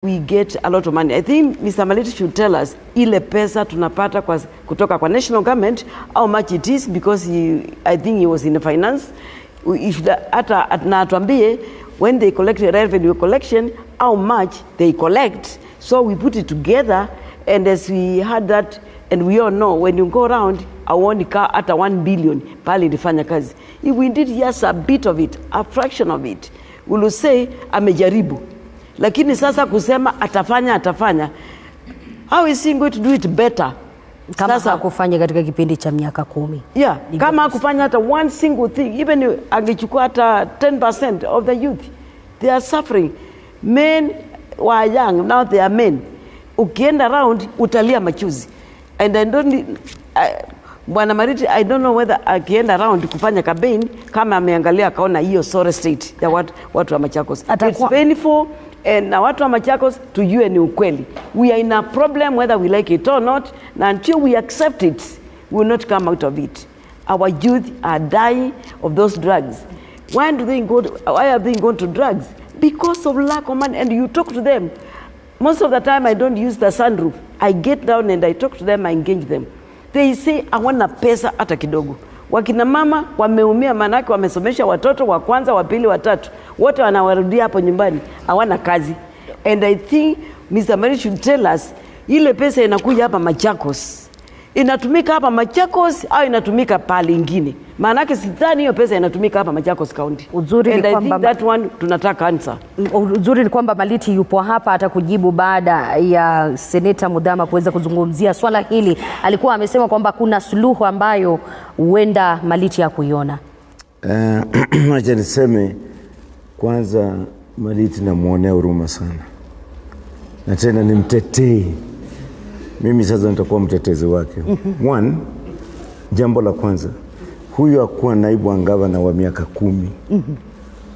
we get a lot of money. I think Mr. Maliti should tell us ile pesa tunapata kutoka kwa national government, how much it is, because I think he was in the finance. Na atuambie when they collect the revenue collection, how much they collect. So we put it together, and as we had that, and we all know when you go around, awoni ka hata 1 billion pale ilifanya kazi. If we did just a bit of it, a fraction of it, we will say amejaribu. Lakini sasa kusema atafanya, how is he going to do it better? Kama sasa kufanya katika kipindi cha miaka 10. Yeah, kama kufanya hata one single thing, even angechukua hata 10% of the youth, they are suffering. Men were young, now they are men. Ukienda around utalia machuzi. And I don't Bwana Maliti, I don't know whether akienda around kufanya campaign kama ameangalia akaona hiyo sorry state ya watu wa Machakos. It's painful. And na watu wa Machakos tujue ni ukweli. We are in a problem whether we like it or not, and until we accept it, we will not come out of it. Our youth are dying of those drugs. Why have they gone to drugs? Because of lack of money. And you talk to them. Most of the time I don't use the sunroof. I get down and I talk to them, I engage them. They say hawana pesa hata kidogo. Wakina mama wameumia, manake wamesomesha watoto wa kwanza, wa pili, wa tatu. Wote wanawarudia hapo nyumbani, hawana kazi. And I think Mr. Maliti should tell us, ile pesa inakuja hapa Machakos, inatumika hapa Machakos au inatumika pale ingine? Manake sidhani hiyo pesa inatumika hapa Machakos County. Uzuri and ni I kwamba think that one tunataka answer. Uzuri ni kwamba Maliti yupo hapa atakujibu baada ya Seneta Muthama kuweza kuzungumzia swala hili. Alikuwa amesema kwamba kuna suluhu ambayo huenda Maliti hakuiona. Acha niseme kwanza, Maliti namuonea huruma sana. Na tena ni mtetee. Mimi sasa nitakuwa mtetezi wake. One, jambo la kwanza, huyu hakuwa naibu wa gavana wa miaka 10.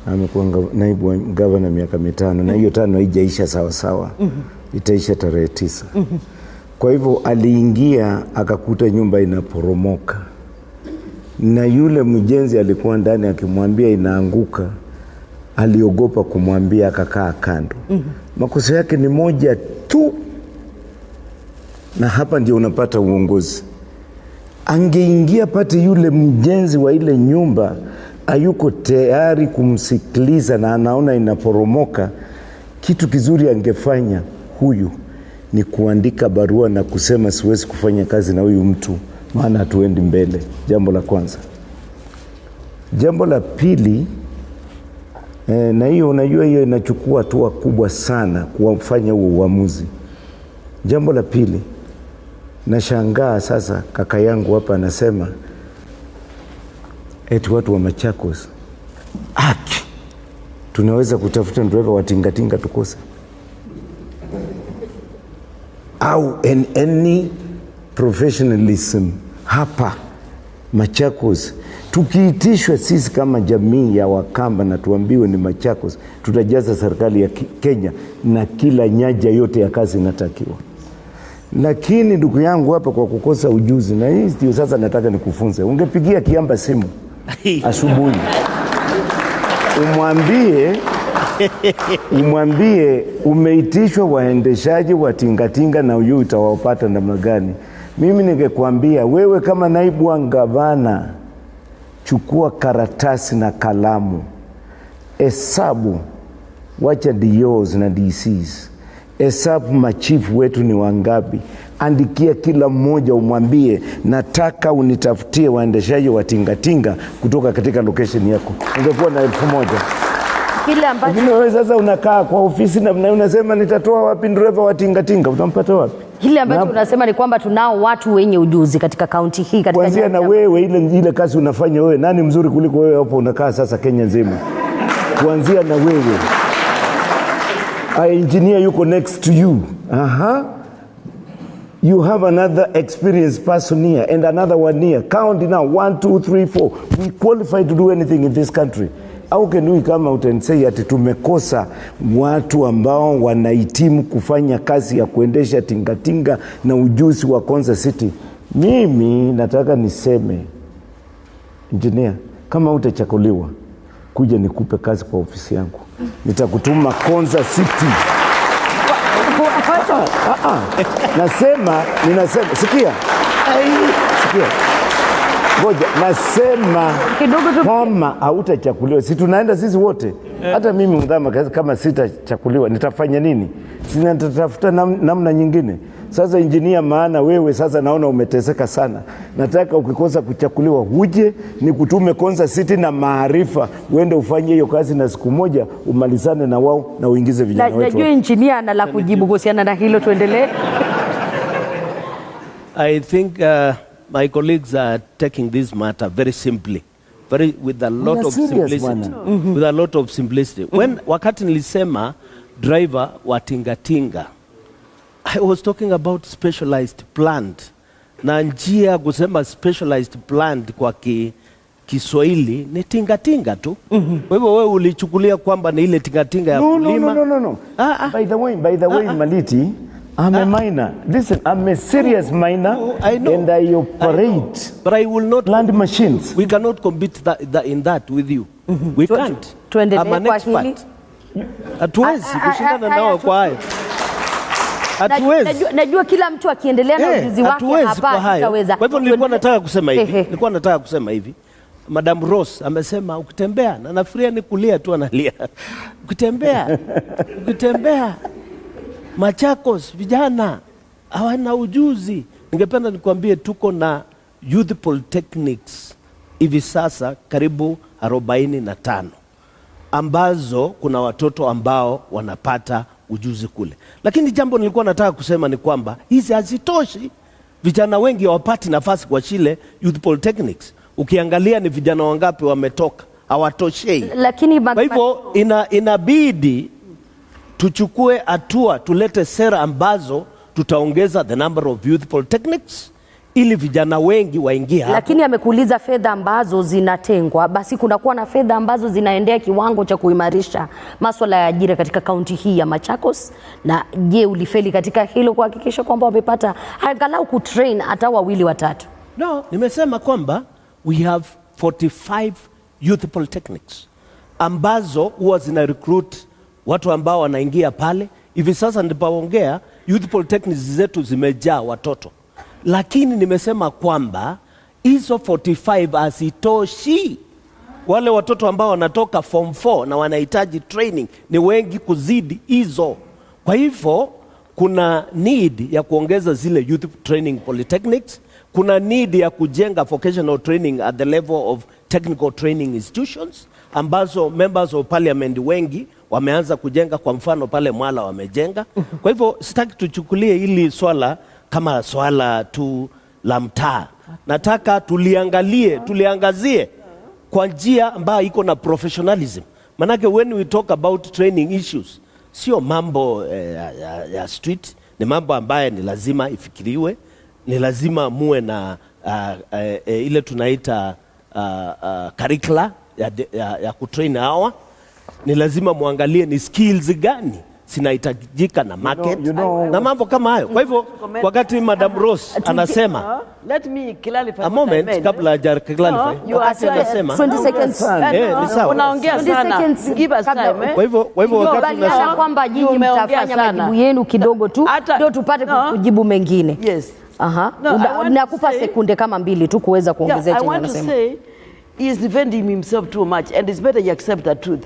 Amekuwa naibu wa gavana miaka 5, na hiyo 5 haijaisha sawa sawa. Itaisha tarehe 9. Kwa hivyo aliingia akakuta nyumba inaporomoka. Na yule mjenzi alikuwa ndani akimwambia inaanguka, aliogopa kumwambia, akakaa kando. Makosa yake ni moja tu. Na hapa ndio unapata uongozi. Angeingia pate yule mjenzi wa ile nyumba hayuko tayari kumsikiliza na anaona inaporomoka, kitu kizuri angefanya huyu ni kuandika barua na kusema siwezi kufanya kazi na huyu mtu, maana hatuendi mbele. Jambo la kwanza. Jambo la pili, na hiyo unajua hiyo inachukua hatua kubwa sana kufanya huo uamuzi. Jambo la pili, nashangaa sasa kaka yangu hapa anasema eti watu wa Machakos tunaweza kutafuta driver wa tingatinga tukose, au any professionalism hapa Machakos. Tukiitishwa sisi kama jamii ya Wakamba na tuambiwe ni Machakos, tutajaza serikali ya Kenya na kila nyaja yote ya kazi inatakiwa. Lakini ndugu yangu hapa kwa kukosa ujuzi, na hii ndio sasa nataka nikufunze. Ungepigia Kiamba simu asubuhi, umwambie umeitishwa waendeshaji wa tingatinga na uyu utawapata namna gani. Mimi ningekwambia wewe kama naibu wa gavana, chukua karatasi na kalamu, hesabu, wacha DOs na DCs, hesabu machifu wetu ni wangapi, andikia kila mmoja, umwambie nataka unitafutie waendeshaji wa tingatinga kutoka katika location yako. Ungekuwa na 1,000. Kile ambacho wewe sasa unakaa kwa ofisi na unasema nitatoa wapi driver wa tingatinga, utampata wapi? Kile ambacho unasema ni kwamba tunao watu wenye ujuzi katika kaunti hii, katika kuanzia na wewe ile kazi unafanya wewe, nani mzuri kuliko wewe hapo unakaa sasa Kenya nzima? Kuanzia na wewe, a engineer yuko next to you. You have another experienced person here and another one here. Count now, 1, 2, 3, 4. We qualify to do anything in this country. How can we come out and say ati tumekosa watu ambao wanahitimu kufanya kazi ya kuendesha tingatinga na ujuzi wa Konza City? Mimi nataka niseme, engineer, kama utachakuliwa, kuja nikupe kazi kwa ofisi yangu. Nitakutuma Konza City. Ninasema, sikia. Ngoja, nasema kama hautachakuliwa, si tunaenda sisi wote. Hata mimi Muthama kama sitachakuliwa nitafanya nini? Sina, nitatafuta namna nyingine. Sasa injinia, maana wewe sasa naona umeteseka sana. Nataka ukikosa kuchakuliwa huje ni kutume Konza City na maarifa, uende ufanye hiyo kazi na siku moja umalizane na wao na uingize vijana wetu. Najua injinia ana la kujibu kuhusiana na hilo, tuendelee. I think my colleagues are taking this matter very simply, with a lot of simplicity. With a lot of simplicity. Wakati nilisema driver wa tingatinga, I was talking about specialized plant. Na njia kusema specialized plant kwa Kiswahili ni tingatinga tu. Kwa hivyo wewe ulichukulia kwamba ni ile tingatinga ya kulima. No. By the way, Maliti, I'm a miner. Listen, I'm a serious miner. I know. And I operate but I will not plant machines. We cannot compete in that with you. We can't. I'm an expert. Hatuwezi kushindana nao kwa hayo. Najua kila mtu akiendelea na ujuzi wake hapa ataweza. Kwa hivyo nilikuwa nataka kusema hivi. Madam Rose amesema ukitembea, na nafikiria ni kulia tu analia. Ukitembea Machakos vijana hawana ujuzi. Ningependa nikwambie tuko na youth polytechnics hivi sasa karibu 45 ambazo kuna watoto ambao wanapata ujuzi kule. Lakini jambo nilikuwa nataka kusema ni kwamba hizi hazitoshi. Vijana wengi hawapati nafasi kwa shule youth polytechnics. Ukiangalia ni vijana wangapi wametoka, hawatoshei. Lakini kwa hivyo inabidi tuchukue hatua, tulete sera ambazo tutaongeza the number of youth polytechnics ili vijana wengi waingie hapa. Lakini amekuuliza fedha ambazo zinatengwa, basi kunakuwa na fedha ambazo zinaendea kiwango cha kuimarisha masuala ya ajira katika kaunti hii ya Machakos. Na je, ulifeli katika hilo kuhakikisha kwamba wamepata angalau kutrain hata 2 3? No, nimesema kwamba we have 45 youth polytechnics ambazo huwa zina recruit watu ambao wanaingia pale. Hivi sasa nilipoongea youth polytechnics zetu zimejaa watoto. Lakini nimesema kwamba hizo 45 hazitoshi. Wale watoto ambao wanatoka form 4 na wanahitaji training ni wengi kuzidi hizo. Kwa hivyo kuna need ya kuongeza zile youth training polytechnics. Kuna need ya kujenga vocational training at the level of technical training institutions ambazo members of parliament wengi wameanza kujenga. Kwa mfano pale Mwala wamejenga. Kwa hivyo sitaki tuchukulie hili swala kama swala tu la mtaa. Nataka tuliangazie kwa njia ambayo iko na professionalism. Manake when we talk about training issues, sio mambo ya street, ni mambo ambayo ni lazima ifikiriwe, ni lazima muwe na ile tunaita curricula ya kutrain hawa. Ni lazima muangalie ni skills gani zinahitajika na market, na mambo kama hayo. Kwa hivyo wakati Madam Rose anasema, let me clarify a moment kabla haja clarify, wakati anasema 20 seconds. Ni sawa. Unaongea sana. Give us time. Kwa hivyo wakati unasema kwamba nyinyi mtafanya majibu yenu kidogo tu ndio tupate kujibu mengine. Yes. Nakupa sekunde kama 2 tu kuweza kuongezea chenye anasema. I want to say he is defending himself too much, and it's better you accept the truth.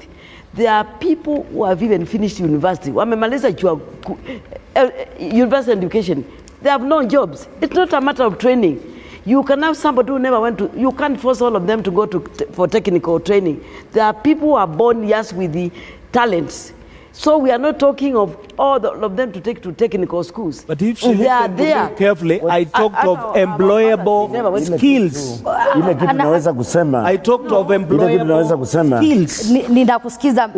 There are people who have even finished university. Wamemaliza university education. They have no jobs. It's not a matter of training. You can have somebody who never went to, you can't force all of them to go for technical training. There are people who are born, yes, with the talents. So we are not talking of all of them to take to technical schools. But if she listens carefully, I talked of employable skills. Ile kitu naweza kusema. I talked of employable skills. Ninakusikiza.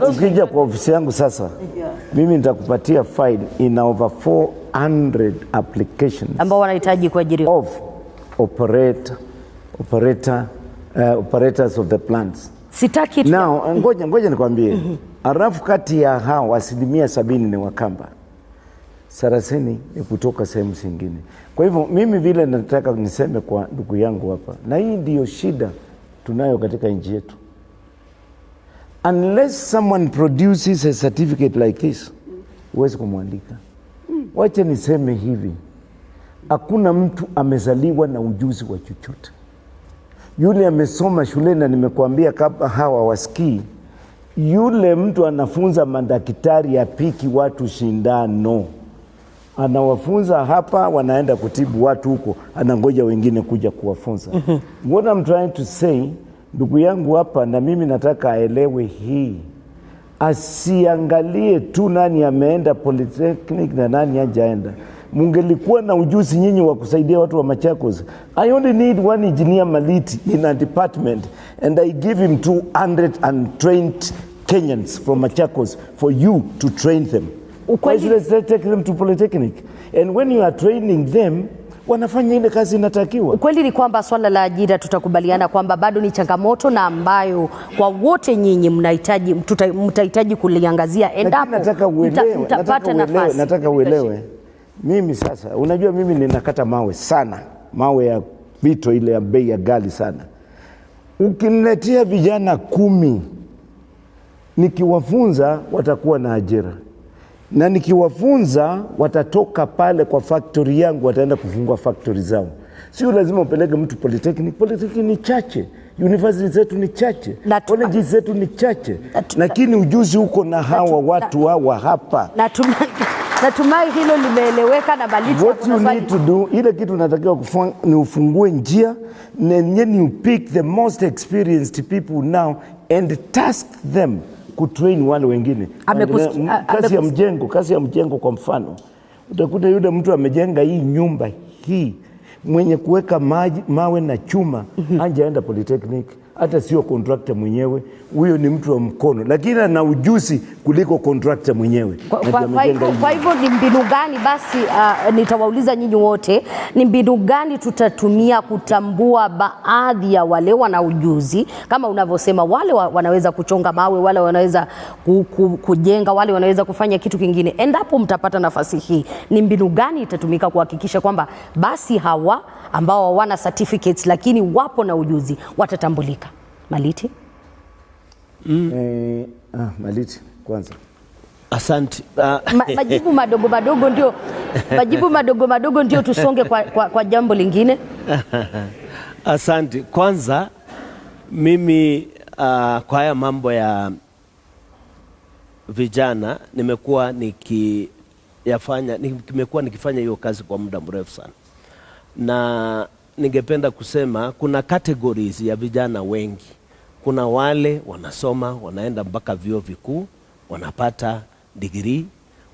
Ukija kwa ofisi yangu sasa, mimi nitakupatia file in over 400 applications ambao wanahitaji kuajiriwa of operators of the plants. Sitaki now ngoja nikwambie. Arafu kati ya hao 70% ni Wakamba, 30% ni kutoka sehemu zingine. Kwa hivyo mimi vile nataka niseme kwa ndugu yangu hapa, na hii ndio shida tunayo katika nchi yetu. Unless someone produces a certificate like this, huwezi kumwandika. Wacha niseme hivi, hakuna mtu amezaliwa na ujuzi wa chochote. Yule amesoma shule, na nimekuambia kama hawa wasikii, yule mtu anafunza madaktari apiki watu shindano, anawafunza hapa, wanaenda kutibu watu huko, anangoja wengine kuja kuwafunza. What I'm trying to say, ndugu yangu hapa, na mimi nataka aelewe hii, asiangalie tu nani ameenda polytechnic na nani hajaenda. Mungelikuwa na ujuzi nyinyi wa kusaidia watu wa Machakos. I only need one engineer Maliti in a department, and I give him 200 untrained Kenyans from Machakos for you to train them. Let's take them to polytechnic, and when you are training them, wanafanya ile kazi inatakiwa. Ukweli ni kwamba swala la ajira tutakubaliana kwamba bado ni changamoto, na ambayo kwa wote nyinyi mtahitaji kuliangazia endapo mtapata nafasi. Nataka uelewe. Mimi sasa, unajua mimi ninakata mawe sana, mawe ya vito ile ya bei ya ghali sana. Ukiniletea vijana 10, nikiwafunza watakuwa na ajira, na nikiwafunza watatoka pale kwa factory yangu, wataenda kufungua factory zao. Sio lazima upeleke mtu polytechnic. Polytechnic ni chache, university zetu ni chache, colleges zetu ni chache, lakini ujuzi uko na hawa watu hawa hapa. Natumai hilo limeeleweka na Maliti. What you need to do, ile kitu unatakiwa kufanya ni ufungue njia, and then you pick the most experienced people now and task them kutrain wale wengine. Kazi ya mjengo kwa mfano, utakuta yule mtu amejenga hii nyumba hii, mwenye kuweka mawe na chuma, hajaenda polytechnic, hata sio contractor mwenyewe. Huyo ni mtu wa mkono, lakini ana ujuzi kuliko contractor mwenyewe. Kwa hivyo ni mbinu gani basi, nitawauliza nyinyi wote, ni mbinu gani tutatumia kutambua baadhi ya wale wana ujuzi, kama unavyosema, wale wanaweza kuchonga mawe, wale wanaweza kujenga, wale wanaweza kufanya kitu kingine. Endapo mtapata nafasi hii, ni mbinu gani itatumika kuhakikisha kwamba basi hawa ambao hawana certificates lakini wapo na ujuzi watatambulika? Maliti? Maliti kwanza. Asante. Majibu madogo ndio tusonge kwa jambo lingine. Asante. Kwanza mimi kwa haya mambo ya vijana nimekuwa nikifanya hiyo kazi kwa muda mrefu sana, na ningependa kusema kuna categories ya vijana wengi. Kuna wale wanasoma wanaenda mpaka vyuo vikuu wanapata degree.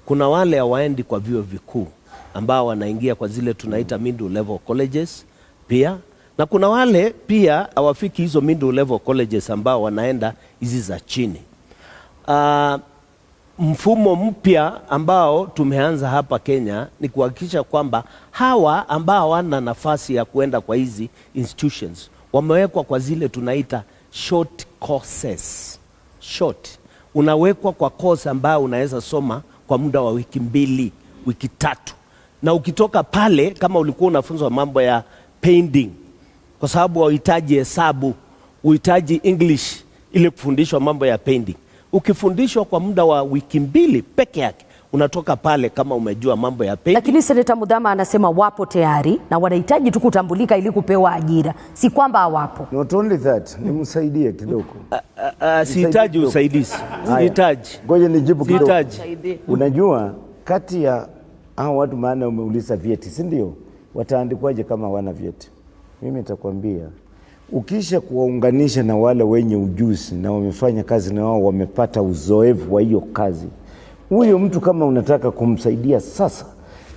Kuna wale hawaendi kwa vyuo vikuu ambao wanaingia kwa zile tunaita middle level colleges pia, na kuna wale pia hawafiki hizo middle level colleges ambao wanaenda hizi za chini. Mfumo mpya ambao tumeanza hapa Kenya ni kuhakikisha kwamba hawa ambao wana nafasi ya kuenda kwa hizi institutions wamewekwa kwa zile tunaita short courses. Short, unawekwa kwa course ambayo unaweza soma kwa muda wa wiki 2, wiki 3, na ukitoka pale, kama ulikuwa unafunzwa mambo ya painting, kwa sababu unahitaji hesabu, unahitaji English ili kufundishwa mambo ya painting, ukifundishwa kwa muda wa wiki 2 peke yake, unatoka pale kama umejua mambo ya painting. Lakini Seneta Muthama anasema wapo tayari na wanahitaji tu kutambulika ili kupewa ajira, si kwamba hawapo. Not only that, nimsaidie kidogo. Sihitaji usaidizi. Sihitaji. Ngoja nijibu kidogo. Unajua kati ya hao watu, maana umeuliza vyeti, si ndio? Wataandikwaje kama wana vyeti? Mimi nitakwambia, ukisha kuwaunganisha na wale wenye ujuzi na wamefanya kazi na wao wamepata uzoefu wa hiyo kazi, huyo mtu kama unataka kumsaidia sasa,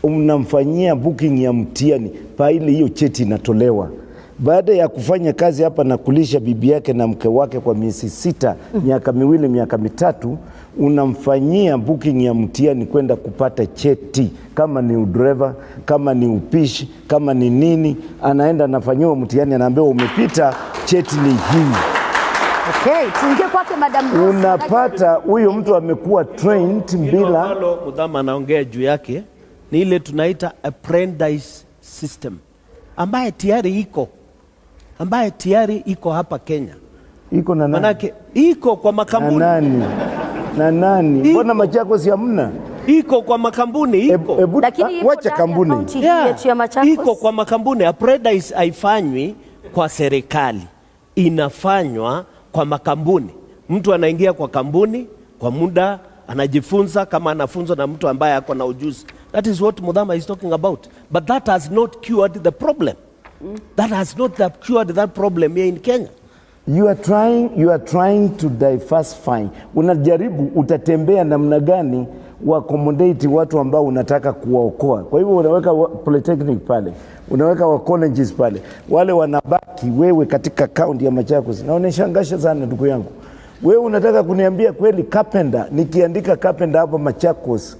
unamfanyia booking ya mtihani pale, hiyo cheti inatolewa. Baada ya kufanya kazi hapa na kulisha bibi yake na mke wake kwa miezi 6, miaka 2, miaka 3, unamfanyia booking ya mtihani kwenda kupata cheti. Kama ni udriver, kama ni upishi, kama ni nini, anaenda anafanyiwa mtihani, anaambiwa umepita, cheti ni hii. Okay, tuingie kwake Madam Rose. Unapata huyo mtu amekuwa trained bila. Muthama anaongea juu yake ni ile tunaita apprentice system ambaye tayari iko hapa Kenya. Iko na nani? Manake iko kwa makampuni. Na nani? Mbona Machakos hamna? iko kwa makambuni iko. Lakini wacha kampuni. Iko kwa makambuni. Apprentice haifanywi kwa serikali. Inafanywa kwa makambuni. Mtu anaingia kwa kampuni kwa muda, anajifunza kama anafunzwa na mtu ambaye ako na ujuzi. That is what Muthama is talking about. But that has not cured the problem. That has not cured that problem here in Kenya. You are trying to diversify. Unajaribu utatembea namna gani wa accommodate watu ambao unataka kuwaokoa. Kwa hivyo unaweka polytechnic pale, unaweka wa colleges pale. Wale wanabaki wewe katika county ya Machakos. Na unishangasha sana ndugu yangu. Wewe unataka kuniambia kweli carpenter, nikiandika carpenter hapa Machakos,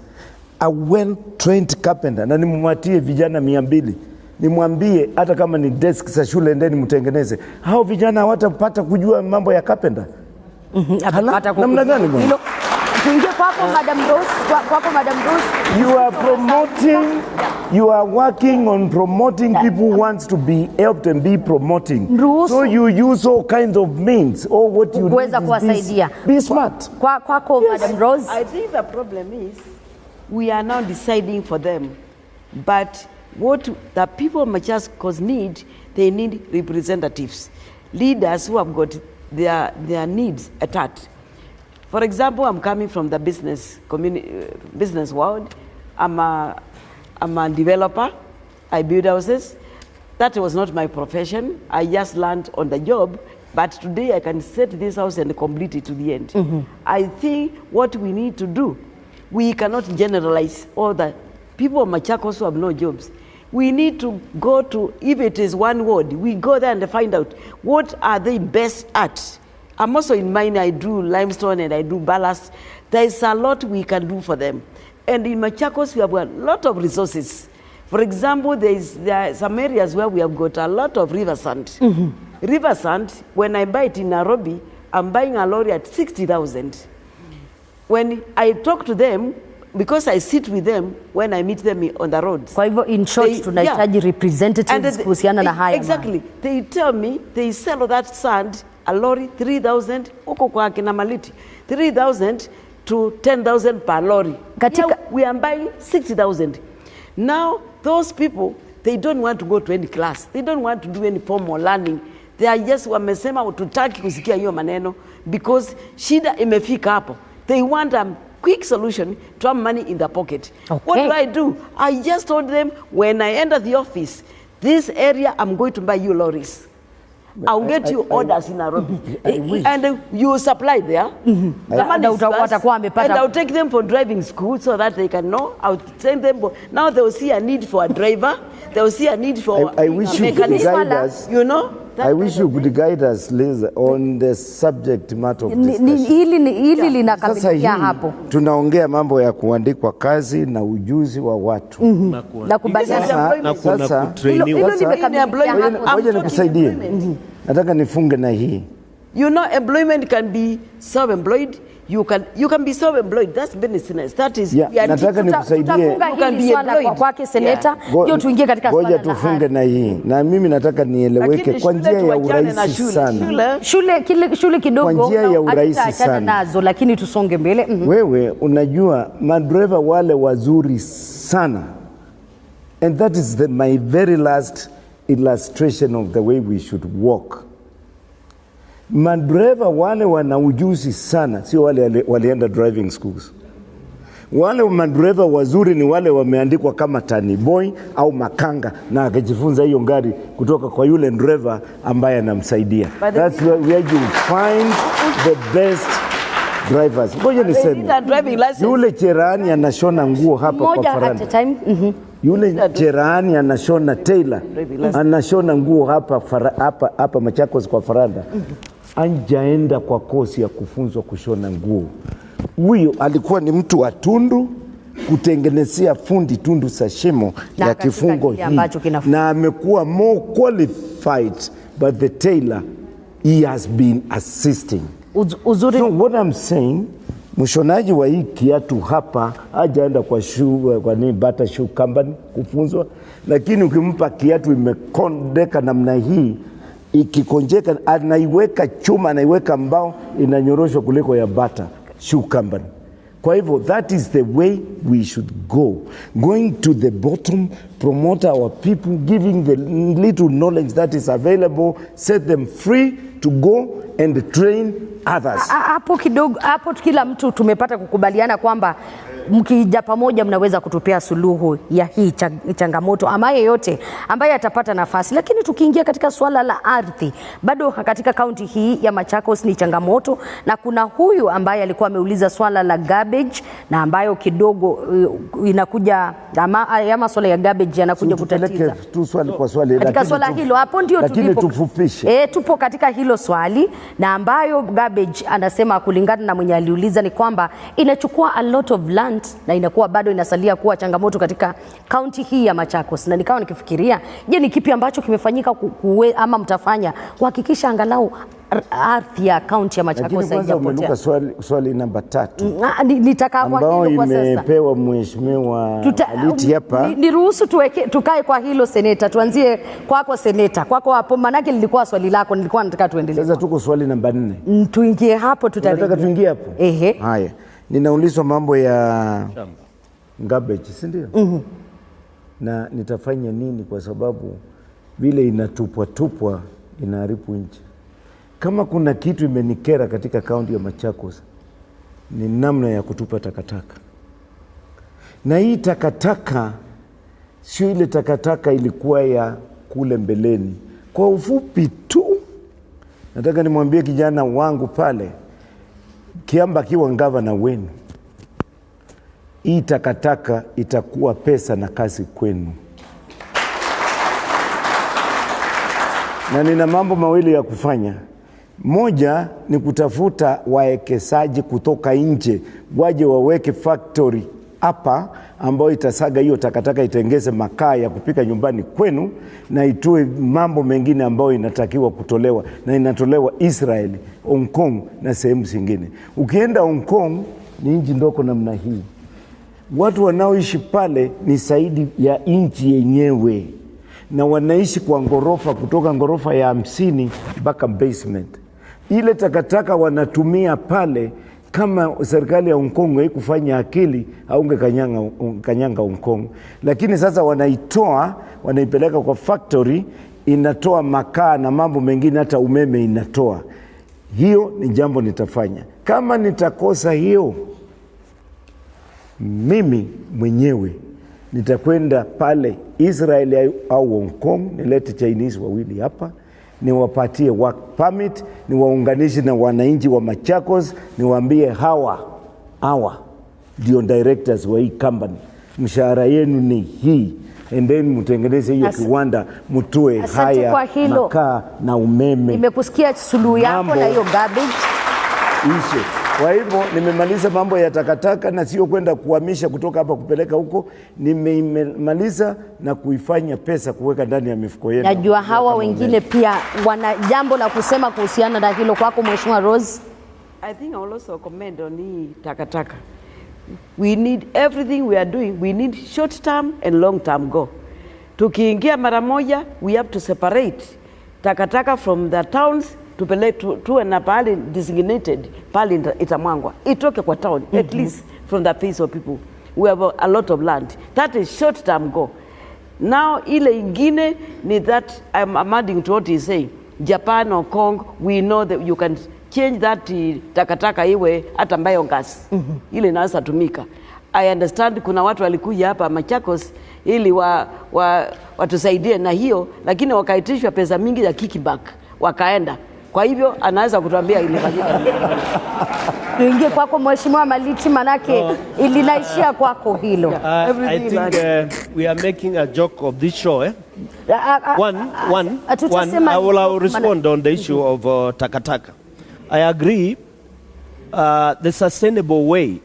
a well trained carpenter, na nimwatie vijana 200. Nimwambie hata kama ni desk za shule endeni mtengeneze. Hao vijana hawatapata kujua mambo ya carpenter. Namna gani bwana? Tuingie kwako Madam Rose, Madam Rose. You are working on promoting people who wants to be helped and be promoting. So you use all kinds of means. Or what you need is be smart. Kwako Madam Rose. I think the problem is we are now deciding for them. But what the people of Machakos need, they need representatives, leaders who have got their needs at heart. For example, I'm coming from the business world. I'm a developer. I build houses. That was not my profession. I just learned on the job. But today I can set this house and complete it to the end. I think what we need to do, we cannot generalize all the people of Machakos who have no jobs. We need to go to, if it is one ward, we go there and find out what are they best at. I'm also in mine, I do limestone and I do ballast. There is a lot we can do for them. And in Machakos, we have a lot of resources. For example, there are some areas where we have got a lot of river sand. River sand, when I buy it in Nairobi, I'm buying a lorry at 60,000. When I talk to them, because I sit with them when I meet them on the roads. Kwa hivyo in short tunahitaji representatives kuhusiana na haya. Exactly. They tell me they sell that sand a lorry 3,000 huko kwa kina Maliti. 3,000 to 10,000 per lorry. Here we are buying 60,000. Now those people, they don't want to go to any class. They don't want to do any formal learning. They are just wamesema ututaki kusikia hiyo maneno because shida imefika hapo. They want quick solution to have money in their pocket. What do? I just told them when I enter the office, this area I'm going to buy you lorries. I'll get you orders in Nairobi. And you supply there. And I'll take them for driving school so that they can know. I'll send them. Now they'll see a need for a driver. They'll see a need for a mechanic. You know? I wish you could guide us, Liz, on the subject matter of discussion. Hili linakamilika hapo. Tunaongea mambo ya kuandikwa kazi na ujuzi wa watu. Na kubadilisha na kutrainiwa. Ngoja nikusaidie. Nataka nifunge na hii. You know, employment can be self-employed. You can be self-employed. That's business. That is. Nataka nikusaidie. Kwake seneta. Ndio tuingie katika swala la tufunge na hii. Na mimi nataka nieleweke kwa njia ya urahisi sana. Shule kidogo. Kwa njia ya urahisi sana. Nazo lakini tusonge mbele. Wewe unajua madriver wale wazuri sana. And that is my very last illustration of the way we should walk. Madriver wale wana ujuzi sana, sio wale walienda driving schools. Wale madriver wazuri ni wale wameandikwa kama tani boy au makanga na akajifunza hiyo gari kutoka kwa yule driver ambaye anamsaidia. That's where you find the best drivers. Ngoja niseme. Yule cherani anashona nguo hapa kwa faranda. Yule cherani anashona tailor. Anashona nguo hapa Machakos kwa faranda. Anjaenda kwa kosi ya kufunzwa kushona nguo. Huyo alikuwa ni mtu wa tundu, kutengenezea fundi tundu za shimo ya kifungo hii. Na amekuwa more qualified, but the tailor, he has been assisting. So what I'm saying, mshonaji wa hii kiatu hapa hajaenda kwa Bata Shoe Company kufunzwa, lakini ukimpa kiatu imekondeka namna hii, ikikonjeka anaiweka chuma, anaiweka mbao, inanyoroshwa kuliko ya Bata Shoe Company. Kwa hivyo that is the way we should go, going to the bottom, promote our people, giving the little knowledge that is available, set them free to go and train others. Hapo kidogo, hapo kila mtu tumepata kukubaliana kwamba mkija pamoja mnaweza kutupea suluhu ya hii changamoto ama yeyote ambaye atapata nafasi. Lakini tukiingia katika swala la ardhi, bado katika kaunti hii ya Machakos ni changamoto, na kuna huyu ambaye alikuwa ameuliza swala la garbage na ambayo kidogo inakuja ama swala ya garbage yanakuja kutatiza. Tu swali kwa swali, katika swala hilo hapo ndio tulipo. Tupo katika hilo swali, na ambayo garbage anasema kulingana na mwenye aliuliza ni kwamba inachukua a lot of land na inakuwa bado inasalia kuwa changamoto katika kaunti hii ya Machakos. Na nikawa nikifikiria, je, ni kipi ambacho kimefanyika ama mtafanya kuhakikisha angalau ardhi ya kaunti ya Machakos haijapotea? Swali namba 3 nitaka kwa hilo kwa sasa imepewa mheshimiwa Maliti hapa. Niruhusu tukae kwa hilo seneta. Tuanzie kwako seneta. Kwako hapo manake lilikuwa swali lako, nilikuwa nataka tuendelee. Sasa tuko swali namba 4. Tuingie hapo Nataka tuingie hapo. Haya. Ninaulizwa mambo ya garbage, si ndio? Na nitafanya nini kwa sababu vile inatupwa inaharibu nchi. Kama kuna kitu imenikera katika kaunti ya Machakos ni namna ya kutupa takataka. Na hii takataka sio ile takataka ilikuwa ya kule mbeleni. Kwa ufupi tu nataka nimwambie kijana wangu pale Kiamba kiwa gavana wenu, hii takataka itakuwa pesa na kazi kwenu. Na nina mambo mawili ya kufanya. Moja ni kutafuta wawekezaji kutoka nje waje waweke factory hapa ambayo itasaga hiyo takataka, itengeze makaa ya kupika nyumbani kwenu na itoe mambo mengine ambayo inatakiwa kutolewa, na inatolewa Israeli, Hong Kong na sehemu zingine. Ukienda Hong Kong ni nchi ndoko namna hii. Watu wanaoishi pale ni zaidi ya nchi yenyewe, na wanaishi kwa ngorofa, kutoka ngorofa ya 50 mpaka basement. Ile takataka wanatumia pale, kama serikali ya Hong Kong haikufanya akili au kanyanga Hong Kong. Lakini sasa wanaitoa, wanaipeleka kwa factory, inatoa makaa na mambo mengine, hata umeme inatoa. Hiyo ni jambo nitafanya. Kama nitakosa hiyo, mimi mwenyewe nitakwenda pale Israeli au Hong Kong, nilete Chinese wawili hapa, niwapatie work permit, niwaunganishe na wananchi wa Machakos, niwaambie hawa ndio directors wa hii company, mshahara yenu ni hii, and then mtengeneze hiyo kiwanda, mtoe haya makaa na umeme. Nimekusikia suluhu yako na hiyo garbage ishe. Kwa hivyo nimemaliza mambo ya takataka, na sio kwenda kuhamisha kutoka hapa kupeleka huko. Nimemaliza na kuifanya pesa kuweka ndani ya mifuko yenu. Najua hawa wengine pia wana jambo la kusema kuhusiana na hilo. Kwako Mheshimiwa Rose. I think I will also comment on hii takataka. We need everything we are doing. We need short term and long term go. Tukiingia mara moja, we have to separate takataka from the towns, tuwe na pahali designated, pahali itamwangwa, itoke kwa town, at least from the face of people. We have a lot of land. That is short term go. Now ile ingine ni that I'm adding to what he's saying. Japan or Kong, we know that you can change that takataka iwe hata biogas. Ile inaweza tumika. I understand kuna watu walikuja hapa Machakos ili watusaidie na hiyo, lakini wakaitishwa pesa mingi ya kickback, wakaenda. Kwa hivyo anaweza kutuambia ilifanyika. Tuingie kwako Mheshimiwa Maliti, manake ilinaishia kwako hilo. I think we are making a joke of this show. One, I will respond on the issue of takataka. I agree. The sustainable way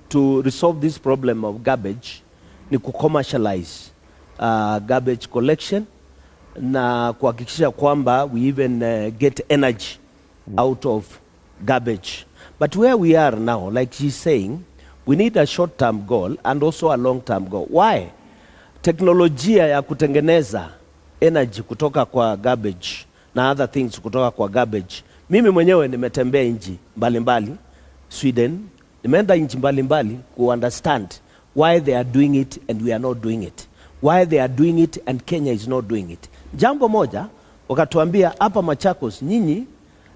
to resolve this problem of garbage ni commercialize garbage collection na kuhakikisha kwamba we even get energy out of garbage. But where we are now, like she's saying, we need a short-term goal and also a long-term goal. Why? Teknolojia ya kutengeneza energy kutoka kwa garbage na other things kutoka kwa garbage. Mimi mwenyewe nimetembea nchi mbalimbali, Sweden, nimeenda nchi mbalimbali ku understand why they are doing it and we are not doing it, why they are doing it and Kenya is not doing it. Jambo moja wakatuambia hapa Machakos, nyinyi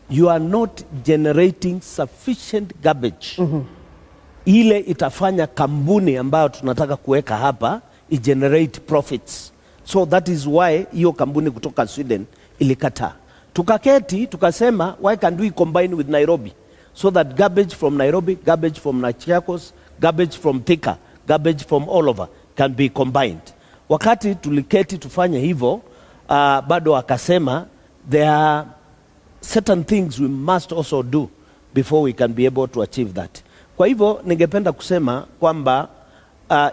you are not generating sufficient garbage ile itafanya kampuni ambayo tunataka kuweka hapa generate profits. So that is why hiyo kampuni kutoka Sweden ilikataa. Tukaketi tukasema why can't we combine with Nairobi so that garbage from Nairobi, garbage from Machakos, garbage from Thika, garbage from all over can be combined. Wakati tuliketi tufanye hivyo, bado akasema there are certain things we must also do before we can be able to achieve that. Kwa hivyo ningependa kusema kwamba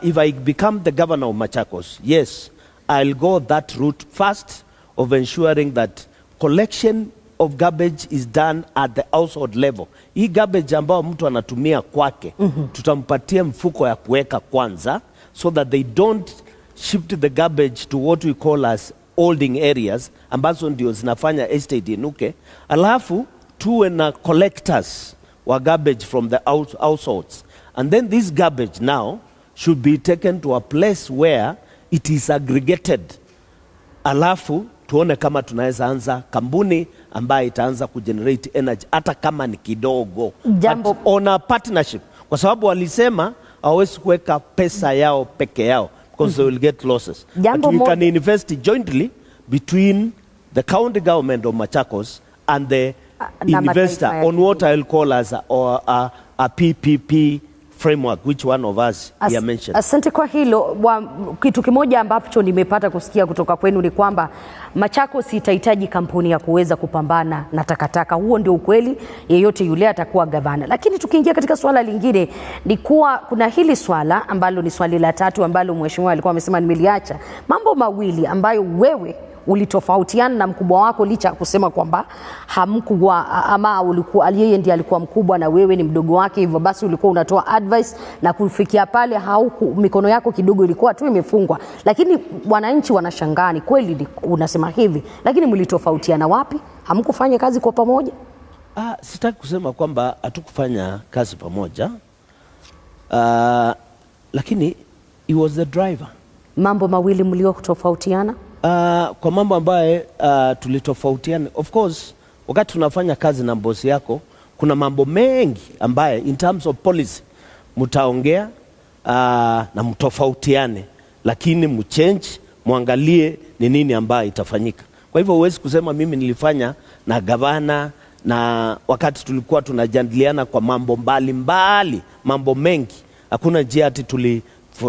if I become the governor of Machakos, yes, I'll go that route first of ensuring that collection of garbage is done at the household level. Hii garbage ambao mtu anatumia kwake, tutampatia mfuko ya kuweka kwanza, so that they don't shift the garbage to what we call as holding areas, ambazo ndio zinafanya estate inuke. Alafu tuwe na collectors wa garbage from the households, and then this garbage now should be taken to a place where it is aggregated. Alafu tuone kama tunaweza anza kampuni ambayo itaanza kugenerate energy hata kama ni kidogo, but on a partnership, kwa sababu walisema hawezi kuweka pesa yao peke yao because they will get losses. But we can invest jointly between the county government of Machakos and the investor on what I will call as a PPP framework, which one of us here mentioned. Asante kwa hilo. Kitu kimoja ambacho nimepata kusikia kutoka kwenu ni kwamba Machakos itahitaji kampuni ya kuweza kupambana na takataka. Huo ndio ukweli, yeyote yule atakuwa gavana. Lakini tukiingia katika swala lingine ni kuwa kuna hili swala ambalo ni swali la tatu ambalo mheshimiwa alikuwa amesema nimeliacha. Mambo mawili ambayo wewe ulitofautiana na mkubwa wako, licha kusema kwamba hamkuwa ama ulikuwa yeye ndiye alikuwa mkubwa na wewe ni mdogo wake, hivyo basi ulikuwa unatoa advice na kufikia pale mikono yako kidogo ilikuwa tu imefungwa. Lakini wananchi wanashangaa, ni kweli unasema hivi, lakini mlitofautiana wapi? Hamkufanya kazi kwa pamoja? Sitaki kusema kwamba hatukufanya kazi pamoja, lakini he was the driver. Mambo mawili mliotofautiana? Kwa mambo ambaye tulitofautiana, of course, wakati tunafanya kazi na bosi yako, kuna mambo mengi ambaye in terms of policy mtaongea na mtofautiane, lakini mchange, muangalie ni nini ambaye itafanyika. Kwa hivyo huwezi kusema mimi nilifanya na gavana, na wakati tulikuwa tunajadiliana kwa mambo mbalimbali, mambo mengi, hakuna njia ati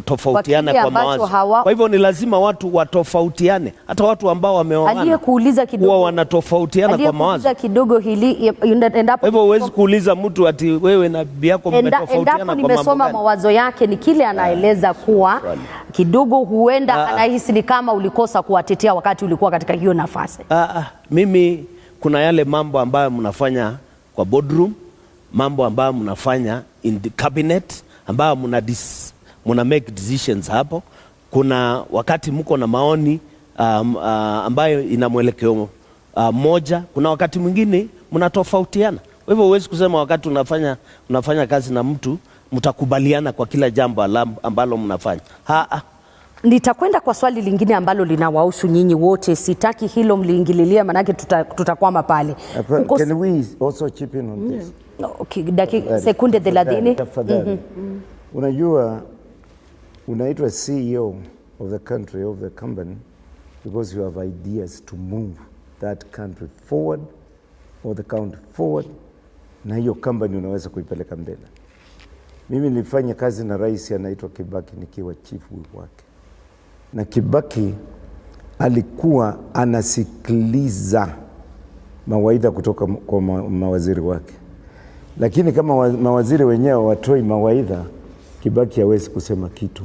tofautiana kwa mawazo. Kwa hivyo ni lazima watu watofautiane, hata watu ambao wameoana. Aliyekuuliza kidogo huwa wanatofautiana kwa mawazo. Kidogo hili endapo, kwa hivyo huwezi kuuliza mtu ati wewe na bibi yako mmetofautiana kwa mambo gani. Nimesoma mawazo yake, ni kile anaeleza kuwa kidogo huenda anahisi ni kama ulikosa kuwatetea wakati ulikuwa katika hiyo nafasi. Mimi kuna yale mambo ambayo mnafanya kwa boardroom, mambo ambayo mnafanya in the cabinet, ambayo muna make decisions hapo. Kuna wakati mko na maoni ambayo ina mwelekeo moja, kuna wakati mwingine mnatofautiana. Kwa hivyo huwezi kusema wakati unafanya kazi na mtu mtakubaliana kwa kila jambo ambalo mnafanya. Nitakwenda kwa swali lingine ambalo linawahusu nyinyi wote. Sitaki hilo mliingililia, manake tutakwama pale. Can we also chip in on this? Okay, sekunde 30. Unajua unaitwa CEO of the country, of the company, because you have ideas to move that country forward or the county forward, na hiyo company unaweza kuipeleka mbele. Mimi nilifanya kazi na rais anaitwa Kibaki nikiwa chief wake, na Kibaki alikuwa anasikiliza mawaidha kutoka kwa mawaziri wake, lakini kama mawaziri wenyewe watoi mawaidha, Kibaki hawezi kusema kitu.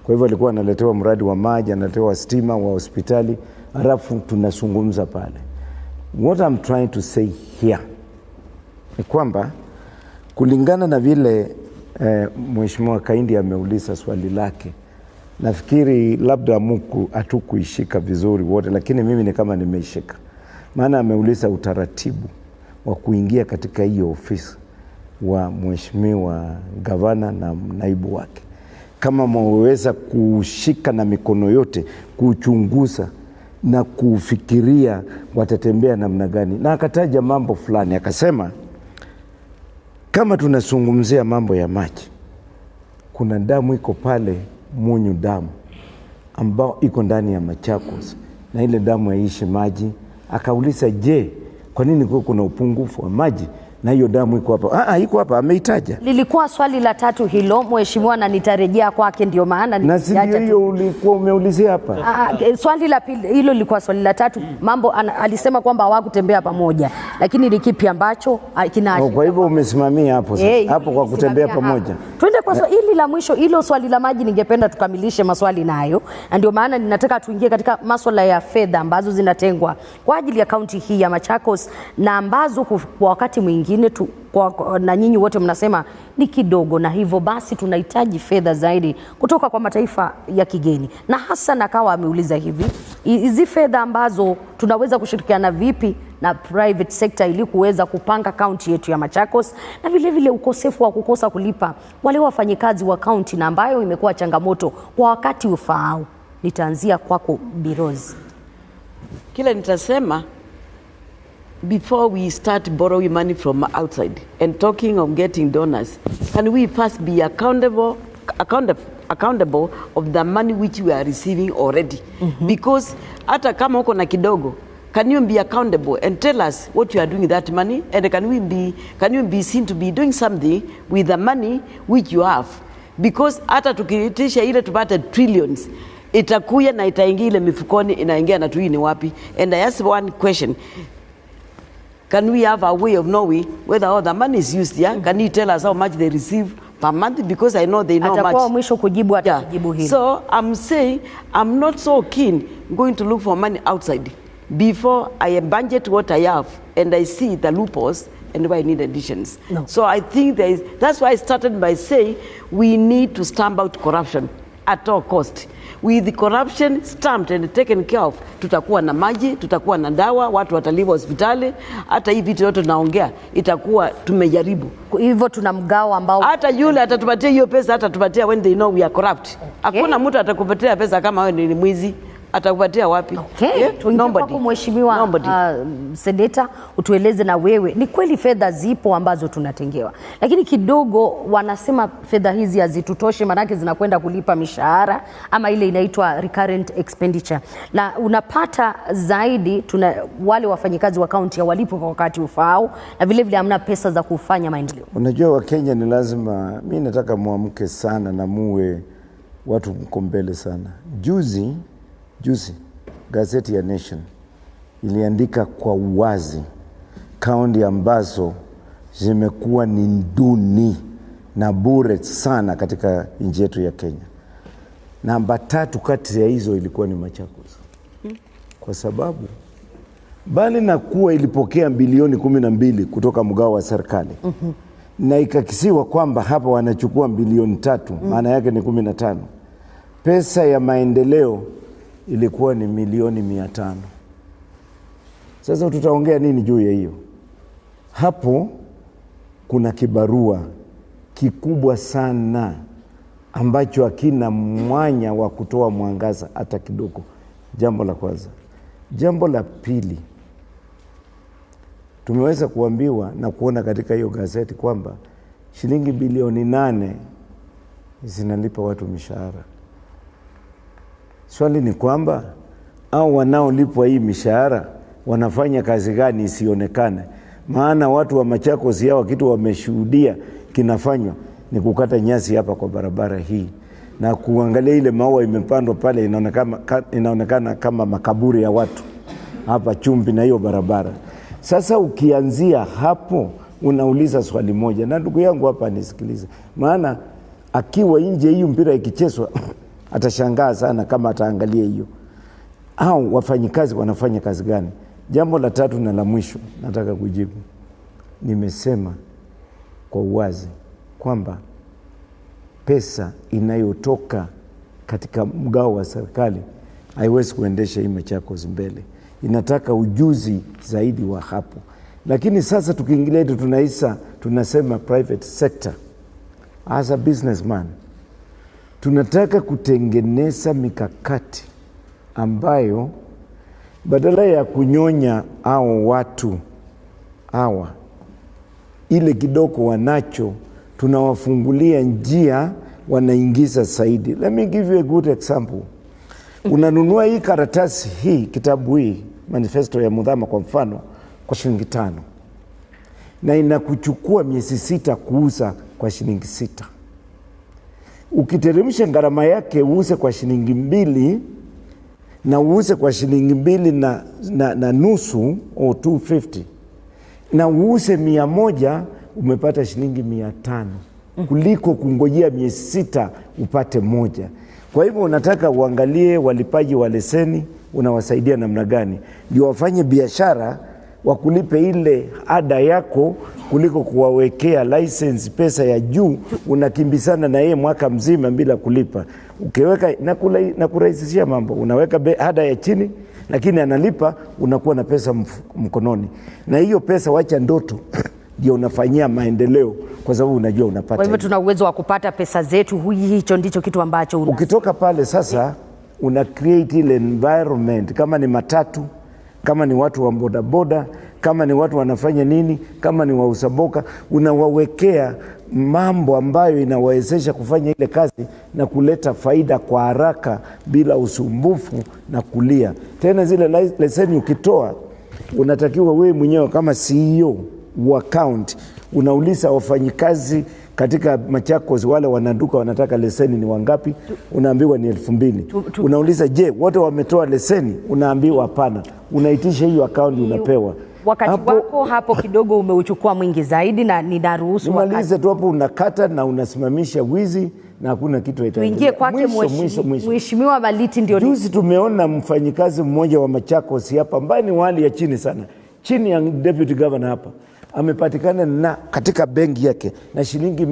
Kwa hivyo alikuwa analetewa mradi wa maji, analetewa stima, wa hospitali, halafu tunazungumza pale. What I'm trying to say here ni kwamba kulingana na vile Mheshimiwa Kaindi ameuliza swali lake, nafikiri labda hatukuishika vizuri wote, lakini mimi ni kama nimeishika. Maana ameuliza utaratibu wa kuingia katika hiyo ofisi. wa mheshimiwa gavana na naibu wake, kama mwaweza kushika na mikono yote kuchunguza na kufikiria watatembea namna gani. Na akataja mambo fulani, akasema kama tunazungumzia mambo ya maji, kuna damu iko pale, Munyu damu ambao iko ndani ya Machakos, na ile damu haishi maji. Akauliza, je, kwa nini kuna upungufu wa maji na hiyo damu iko hapa? Iko hapa, ameitaja. Lilikuwa swali la 3 hilo mheshimiwa, na nitarejea kwake, ndio maana niliacha. Hiyo ulikuwa umeulizia hapa. Swali la pili hilo lilikuwa swali la 3. Mambo alisema kwamba hawakutembea pamoja, lakini ni kipi ambacho kinaashiria? Kwa hivyo umesimamia hapo sasa. Hapo kwa kutembea pamoja. Twende kwa swali hili la mwisho, hilo swali la maji. Ningependa tukamilishe maswali nayo, na ndio maana ninataka tuingie katika masuala ya fedha ambazo zinatengwa kwa ajili ya kaunti hii ya Machakos, na ambazo kwa wakati mwingine na nyinyi wote mnasema ni kidogo, na hivyo basi tunahitaji fedha zaidi kutoka kwa mataifa ya kigeni. Na Hassan akawa ameuliza hizi fedha ambazo tunaweza kushirikiana vipi na private sector ili kuweza kupanga kaunti yetu ya Machakos, na vile vile ukosefu wa kukosa kulipa wale wafanyikazi wa kaunti, na ambayo imekuwa changamoto kwa wakati ufaao. Nitaanzia kwako Rose. Kile nitasema, before we start borrowing money from outside and talking of getting donors, can we first be accountable of the money which we are receiving already? Because hata kama uko na kidogo, can you be accountable and tell us what you are doing with that money, and can you be seen to be doing something with the money which you have? Because hata tukiitisha ile tupate trillions, itakuya na itaingia ile mifukoni, inaingia na tuini wapi? And I ask one question, can we have a way of knowing whether all the money is used here? Can you tell us how much they receive per month? Because I know they know much. Atakuwa mwisho kujibu atajibu hili. So I'm saying I'm not so keen going to look for money outside before I budget what I have and I see the loopholes and why I need additions. No. So I think that's why I started by saying we need to stamp out corruption at all cost. With the corruption stamped and taken care of, tutakuwa na maji, tutakuwa na dawa, watu watalipa hospitali, hata hivi vitu yote tunaongea itakuwa tumejaribu. Hivyo tuna mgao ambao hata yule atatupatia hiyo pesa, atatupatia when they know we are corrupt. Hakuna mtu atakupatia pesa kama wewe ni mwizi. Atakupatia wapi? Tuingie mheshimiwa Seneta, utueleze na wewe, ni kweli fedha zipo ambazo tunatengewa, lakini kidogo wanasema fedha hizi hazitutoshe, manake zinakwenda kulipa mishahara ama ile inaitwa recurrent expenditure, na unapata zaidi wale wafanyikazi wa kaunti walipo kwa wakati ufaao, na vile vile hamna pesa za kufanya maendeleo. Unajua Wakenya ni lazima, mimi nataka muamke sana na muwe watu mko mbele sana. Juzi gazeti ya Nation iliandika kwa uwazi kaunti ambazo zimekuwa ni duni na bure sana katika nchi yetu ya Kenya. Namba 3 kati ya hizo ilikuwa ni Machakos. Kwa sababu bali na kuwa ilipokea bilioni 12 kutoka mgao wa serikali, na ikakisiwa kwamba hapa wanachukua bilioni 3, maana yake ni 15. Pesa ya maendeleo ilikuwa ni milioni 500. Sasa tutaongea nini juu ya hiyo? Hapo kuna kibarua kikubwa sana ambacho hakina mwanya wa kutoa mwangaza hata kidogo. Jambo la kwanza. Jambo la pili, tumeweza kuambiwa na kuona katika hiyo gazeti kwamba shilingi bilioni 8 zinalipa watu mishahara. Swali ni kwamba au wanaolipwa hii mishahara wanafanya kazi gani isionekane? Maana watu wa Machakos yao kitu wameshuhudia kinafanywa ni kukata nyasi hapa kwa barabara hii na kuangalia ile maua imepandwa pale, inaonekana kama makaburi ya watu hapa Chumbi na hiyo barabara. Sasa ukianzia hapo unauliza swali moja, na ndugu yangu hapa nisikilize, maana akiwa nje hiyo mpira ikichezwa atashangaa sana kama ataangalia hiyo. Au wafanyikazi wanafanya kazi gani? Jambo la 3 na la mwisho nataka kujibu. Nimesema kwa uwazi kwamba pesa inayotoka katika mgao wa serikali haiwezi kuendesha hii Machakos mbele. Inataka ujuzi zaidi wa hapo. Lakini sasa tukiingilia hitu tunasema private sector. As a businessman, tunataka kutengeneza mikakati ambayo badala ya kunyonya hao watu hawa, ile kidogo wanacho, tunawafungulia njia, wanaingiza zaidi. Let me give you a good example. Unanunua hii karatasi hii, kitabu hii, manifesto ya Muthama kwa mfano, kwa shilingi 5. Na inakuchukua miezi 6 kuuza kwa shilingi 6. Ukiteremsha gharama yake uuze kwa shilingi 2 na uuze kwa shilingi 2 na nusu au 250 na uuze 100, umepata shilingi 500 kuliko kungojea miezi 6 upate 1. Kwa hivyo unataka uangalie walipaji wa leseni unawasaidia namna gani ndio wafanye biashara, wakulipe ile ada yako kuliko kuwawekea license pesa ya juu, unakimbizana na yeye mwaka mzima bila kulipa. Ukiweka na kurahisishia mambo, unaweka ada ya chini lakini analipa, unakuwa na pesa mkononi. Na hiyo pesa wacha ndoto ndio unafanyia maendeleo, kwa sababu unajua unapata. Kwa hivyo tuna uwezo wa kupata pesa zetu, hicho ndicho kitu ambacho ukitoka pale sasa una create ile environment, kama ni matatu, kama ni watu wa bodaboda, kama ni watu wanafanya nini, kama ni wausaboka, unawawekea mambo ambayo inawawezesha kufanya ile kazi na kuleta faida kwa haraka bila usumbufu na kulia. Tena zile leseni ukitoa, unatakiwa wewe mwenyewe kama CEO wa account unauliza wafanyikazi katika Machakos wale wanaduka wanataka leseni ni wangapi, unaambiwa ni 2,000. Unauliza je, wote wametoa leseni, unaambiwa hapana. Unaitisha hiyo account unapewa. Wakati wako hapo kidogo umeuchukua mwingi zaidi, na ninaruhusu umalize tu hapo, unakata na unasimamisha wizi na hakuna kitu itaendelea. Tuingie kwake Mheshimiwa Maliti. Ndio juzi tumeona mfanyikazi mmoja wa Machakos hapa ambaye ni wali ya chini sana, chini ya deputy governor hapa, amepatikana na katika benki yake na shilingi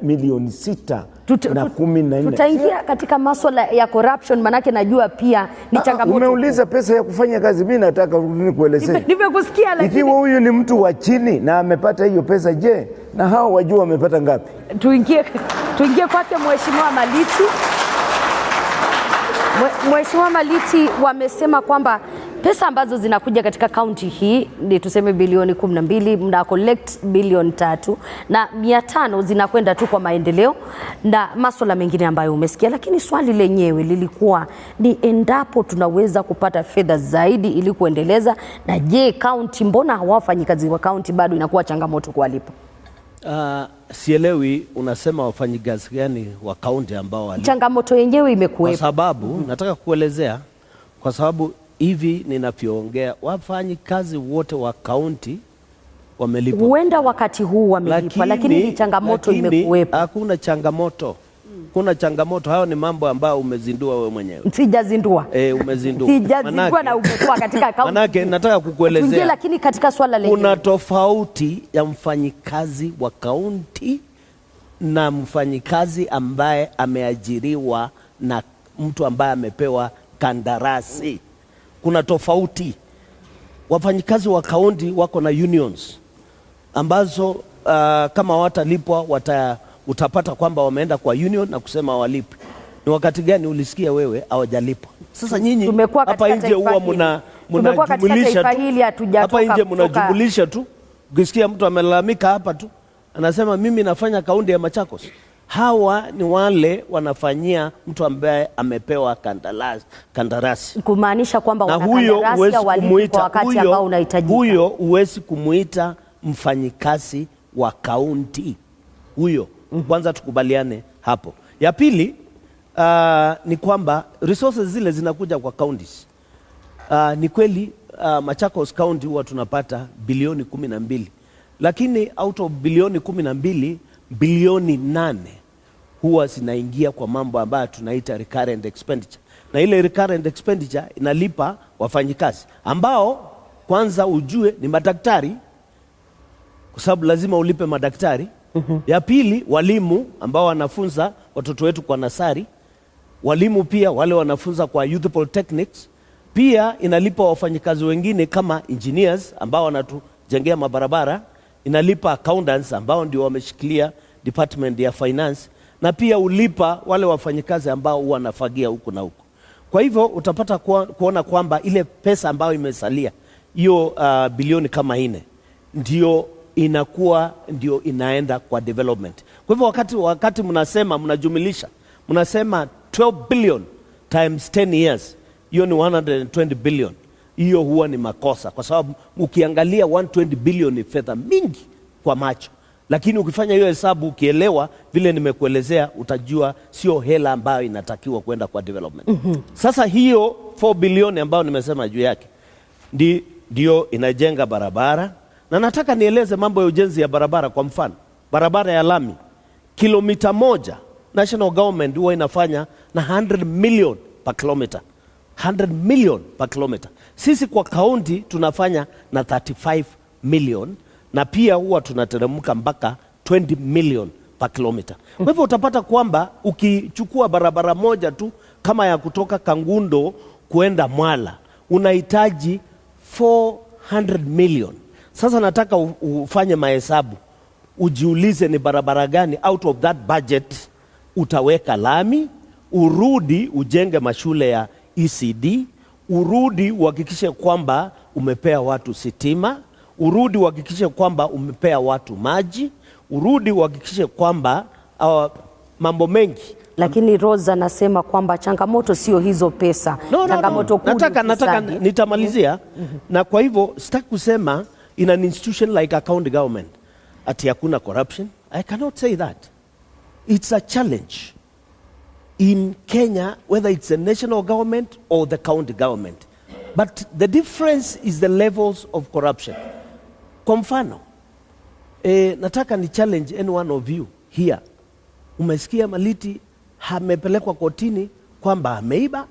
milioni 614. Tutaingia katika masuala ya corruption, manake najua pia ni changamoto. Umeuliza pesa ya kufanya kazi, mimi nataka nikuelezee. Nimekusikia, lakini ikiwa huyu ni mtu wa chini na amepata hiyo pesa, je, na hao wajua wamepata ngapi? Tuingie kwake Mheshimiwa Maliti. Mheshimiwa Maliti, wamesema kwamba pesa ambazo zinakuja katika kaunti hii ni tuseme bilioni 12, mna collect bilioni 3 na 500 zinakwenda tu kwa maendeleo na masuala mengine ambayo umesikia. Lakini swali lenyewe lilikuwa ni endapo tunaweza kupata fedha zaidi ili kuendeleza, na je, kaunti, mbona hawafanyikazi wa kaunti bado inakuwa changamoto kuwalipa? Sielewi unasema wafanyikazi gani wa kaunti ambao walipa. Changamoto yenyewe imekuwepo. Kwa sababu nataka kuelezea, kwa sababu hivi ninavyoongea wafanyikazi wote wa kaunti wamelipwa. Huenda wakati huu wamelipwa, lakini ni changamoto imekuwepo. Hakuna changamoto. Kuna changamoto, hayo ni mambo ambayo umezindua wewe mwenyewe. Sijazindua. Umezindua. Sijazindua na umekuwa katika kaunti. Manake nataka kukuelezea. Lakini katika swala lenyewe kuna tofauti ya mfanyikazi wa kaunti na mfanyikazi ambaye ameajiriwa na mtu ambaye amepewa kandarasi. Kuna tofauti. Wafanyikazi wa kaunti wako na unions ambazo kama watalipwa utapata kwamba wameenda kwa union na kusema walipe. Ni wakati gani ulisikia wewe hawajalipwa? Sasa nyinyi hapa nje huwa mnajumulisha tu. Hapa nje mnajumulisha tu. Ukisikia mtu amelalamika hapa tu, anasema mimi nafanya kaunti ya Machakos. Hawa ni wale wanafanyia mtu ambaye amepewa kandarasi. Kumaanisha kwamba wana kandarasi walipo kwa wakati ambao unahitajika. Huyo huwezi kumuita mfanyikazi wa kaunti. Huyo kwanza tukubaliane hapo. Ya pili ni kwamba resources zile zinakuja kwa counties. Ni kweli Machakos County huwa tunapata bilioni 12. Lakini out of bilioni 12, bilioni 8 huwa zinaingia kwa mambo ambayo tunaita recurrent expenditure. Na ile recurrent expenditure inalipa wafanyikazi ambao kwanza ujue ni madaktari, kwa sababu lazima ulipe madaktari. Ya pili, walimu ambao wanafunza watoto wetu kwa nasari. Walimu pia wale wanafunza kwa youth polytechnics. Pia inalipa wafanyikazi wengine kama engineers ambao kujengea mabarabara, inalipa accountants ambao ndio wameshikilia department ya finance, na pia ulipa wale wafanyikazi ambao wanafagia huku na huku. Kwa hivyo utapata kuona kwamba ile pesa ambayo imesalia hiyo bilioni kama 4 ndio inaenda kwa development. Kwa hivyo wakati mnajumilisha, mnasema 12 billion times 10 years, hiyo ni 120 billion. Hiyo huwa ni makosa, kwa sababu ukiangalia 120 billion ni fedha mingi kwa macho, lakini ukifanya hiyo hesabu, ukielewa vile nimekuelezea, utajua sio hela ambayo inatakiwa kwenda kwa development. Sasa hiyo 4 billion ambayo nimesema juu yake ndio inajenga barabara, na nataka nieleze mambo ya ujenzi ya barabara. Kwa mfano, barabara ya lami kilomita 1 national government huwa inafanya na 100 million per kilometer. 100 million per kilometer. Sisi kwa kaunti tunafanya na 35 million, na pia huwa tunateremka mpaka 20 million per kilometer. Kwa hivyo utapata kwamba ukichukua barabara moja tu kama ya kutoka Kangundo kuenda Mwala unahitaji 400 million. Sasa nataka ufanye mahesabu, ujiulize ni barabara gani out of that budget utaweka lami, urudi ujenge mashule ya ECD, urudi uhakikishe kwamba umepea watu sitima, urudi uhakikishe kwamba umepea watu maji, urudi uhakikishe kwamba mambo mengi. Lakini Rose anasema kwamba changamoto sio hizo pesa. Changamoto kuu. Nataka nitamalizia. Na kwa hivyo sitaki kusema in an institution like a county government ati hakuna corruption. I cannot say that. It's a challenge in Kenya, whether it's the national government or the county government. But the difference is the levels of corruption. Kwa mfano, nataka ni challenge any one of you here. Umesikia Maliti amepelekwa kotini kwamba ameiba?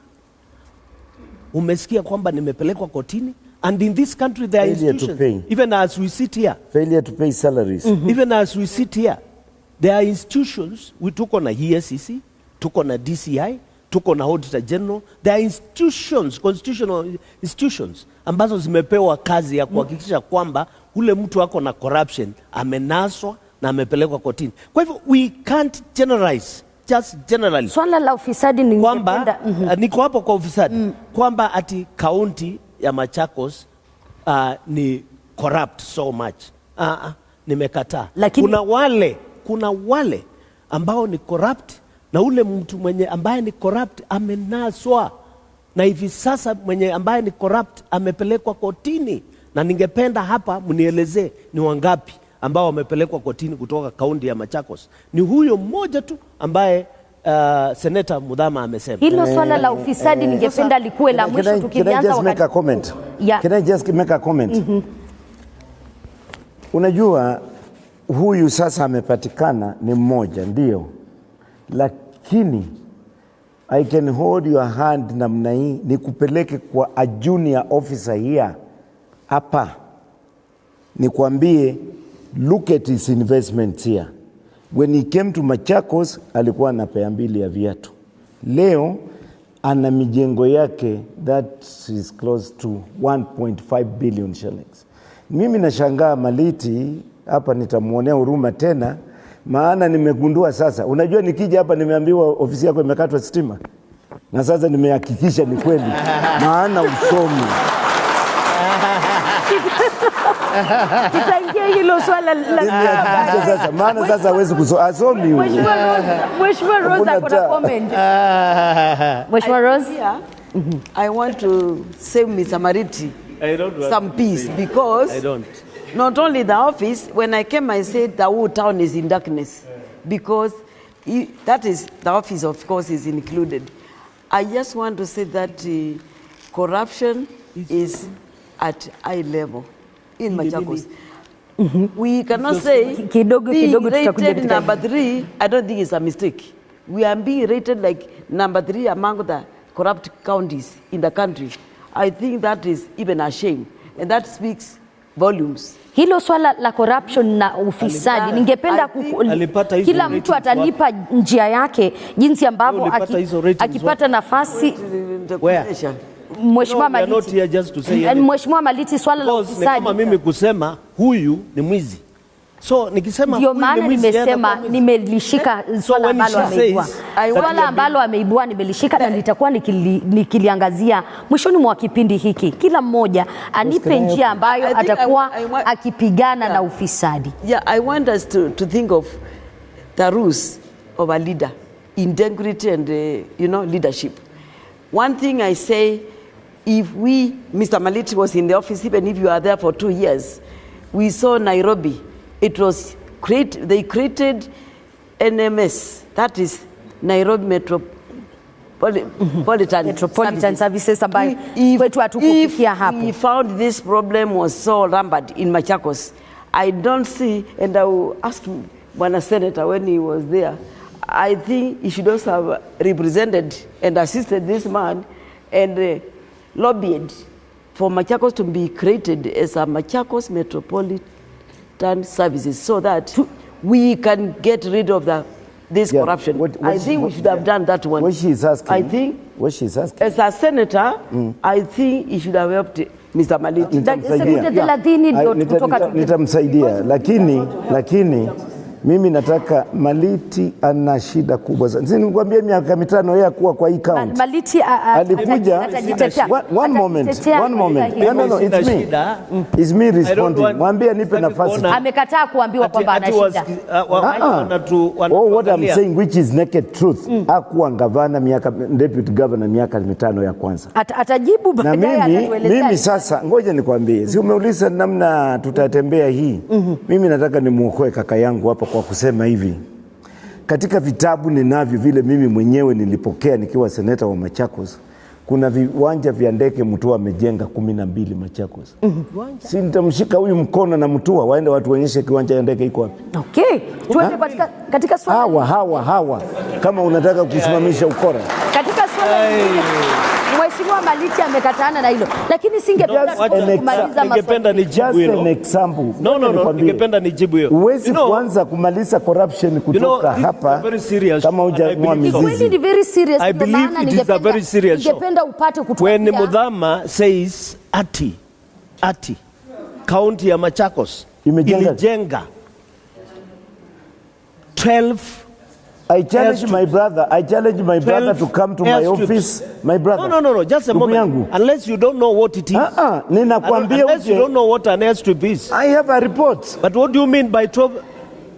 Umesikia kwamba nimepelekwa kotini? And in this country there are institutions, even as we sit here. Failure to pay salaries. Even as we sit here, there are institutions. We tuko na EACC, tuko na DCI, tuko na Auditor General. There are institutions, constitutional institutions, ambazo zimepewa kazi ya kuhakikisha kwamba ule mtu ako na corruption amenaswa na amepelekwa kotini. Kwa hivyo we can't generalize, just generally. Swala la ufisadi ni kwamba niko hapo kwa ufisadi, kwamba ati kaunti ya Machakos ni corrupt so much. Nimekataa. Kuna wale ambao ni corrupt, na ule mtu mwenye ambaye ni corrupt amenaswa, na hivi sasa mwenye ambaye ni corrupt amepelekwa kotini, na ningependa hapa mnielezee ni wangapi ambao wamepelekwa kotini kutoka kaunti ya Machakos. Ni huyo mmoja tu ambaye Senator Muthama amesema. Hilo swala la ufisadi ningependa likuwe la mwisho tukianza wakati. Can I just make a comment? Unajua huyu sasa amepatikana ni mmoja ndio, lakini I can hold your hand namna hii nikupeleke kwa a junior officer here hapa, nikwambie look at his investments here. When he came to Machakos alikuwa na pea 2 ya viatu. Leo ana mijengo yake that is close to 1.5 billion shillings. Mimi nashangaa Maliti hapa, nitamuonea huruma tena, maana nimegundua sasa. Unajua nikija hapa nimeambiwa ofisi yako imekatwa stima, na sasa nimehakikisha ni kweli, maana usomi Tutaingia hilo swala la sasa, maana sasa hawezi kusomi. Mheshimiwa Rose akona comment. Mheshimiwa Rose, I want to say Mr. Maliti some peace, because not only the office, when I came I said the whole town is in darkness, because that is the office, of course, is included. I just want to say that corruption is at high level in Machakos. We cannot say being rated number 3, I don't think it's a mistake. We are being rated like number 3 among the corrupt counties in the country. I think that is even a shame, and that speaks volumes. Hilo swala la corruption na ufisadi ningependa kila mtu atanipa njia yake jinsi ambavyo akipata nafasi. Mheshimiwa we are not Maliti. here just to say anything. Mheshimiwa Maliti, swala la Because ni kama ufisadi. mimi kusema huyu ni mwizi. So nikisema Ndio huyu ni maana mwizi, nimesema nimelishika swala when ambalo she ameibua. says Swala ambalo ameibua nimelishika na nitakuwa nikiliangazia mwishoni mwa kipindi hiki. Kila mmoja anipe njia ambayo atakuwa akipigana na ufisadi. Yeah, I want us to think of the rules of a leader, integrity and leadership. One thing I say, if Mr. Maliti was in the office, even if you are there for 2 years, we saw Nairobi. It was they created NMS, that is Nairobi Metropolitan Services ambayo kwetu hatukufikia hapo. We found this problem was so rampant in Machakos. I don't see, and I will ask Bwana Senator when he was there, I think he should also have represented and assisted this man and lobbied for Machakos to be created as a Machakos Metropolitan Services so that we can get rid of this corruption. I think we should have done that one. What she's asking, I think as a senator, I think he should have helped Mr. Maliti. Nitamsaidia, lakini mimi nataka Maliti ana shida kubwa sana. Sisi nikwambia miaka 5 yeye kuwa kwa hii county. Maliti alikuja one moment. No, it's me responding. Mwambie nipe nafasi. Amekataa kuambiwa kwamba ana shida. What I'm saying which is naked truth. Hakuwa gavana deputy governor miaka 5 ya kwanza. Atajibu baadaye atatueleza. Mimi sasa ngoja nikwambie. Si umeuliza namna tutatembea hii. Mimi nataka nimuokoe kaka yangu hapa kwa kusema hivi. Katika vitabu ninavyo vile mimi mwenyewe nilipokea nikiwa seneta wa Machakos, kuna viwanja vya ndege Mutua amejenga 12 Machakos. Si nitamshika huyu mkono na Mutua waende watu waonyeshe kiwanja ya ndege iko wapi. Okay. Tuende katika swala hawa kama unataka kusimamisha ukora. Katika swala hili Mheshimiwa Maliti amekataana na hilo. Lakini singependa kumaliza ningependa nijibu hilo. An example. No, ningependa nijibu hilo. Uwezi kuanza kumaliza corruption kutoka hapa kama hujamwa mizizi. Ni very serious. I believe it is a very serious show. Ningependa upate kutuambia. When Muthama says ati county ya Machakos ilijenga 12. I challenge my brother to come to my office. My brother. No. Just a moment. Unless you don't know what it is. Unless you don't know what an airstrip is. I have a report. But what do you mean by 12?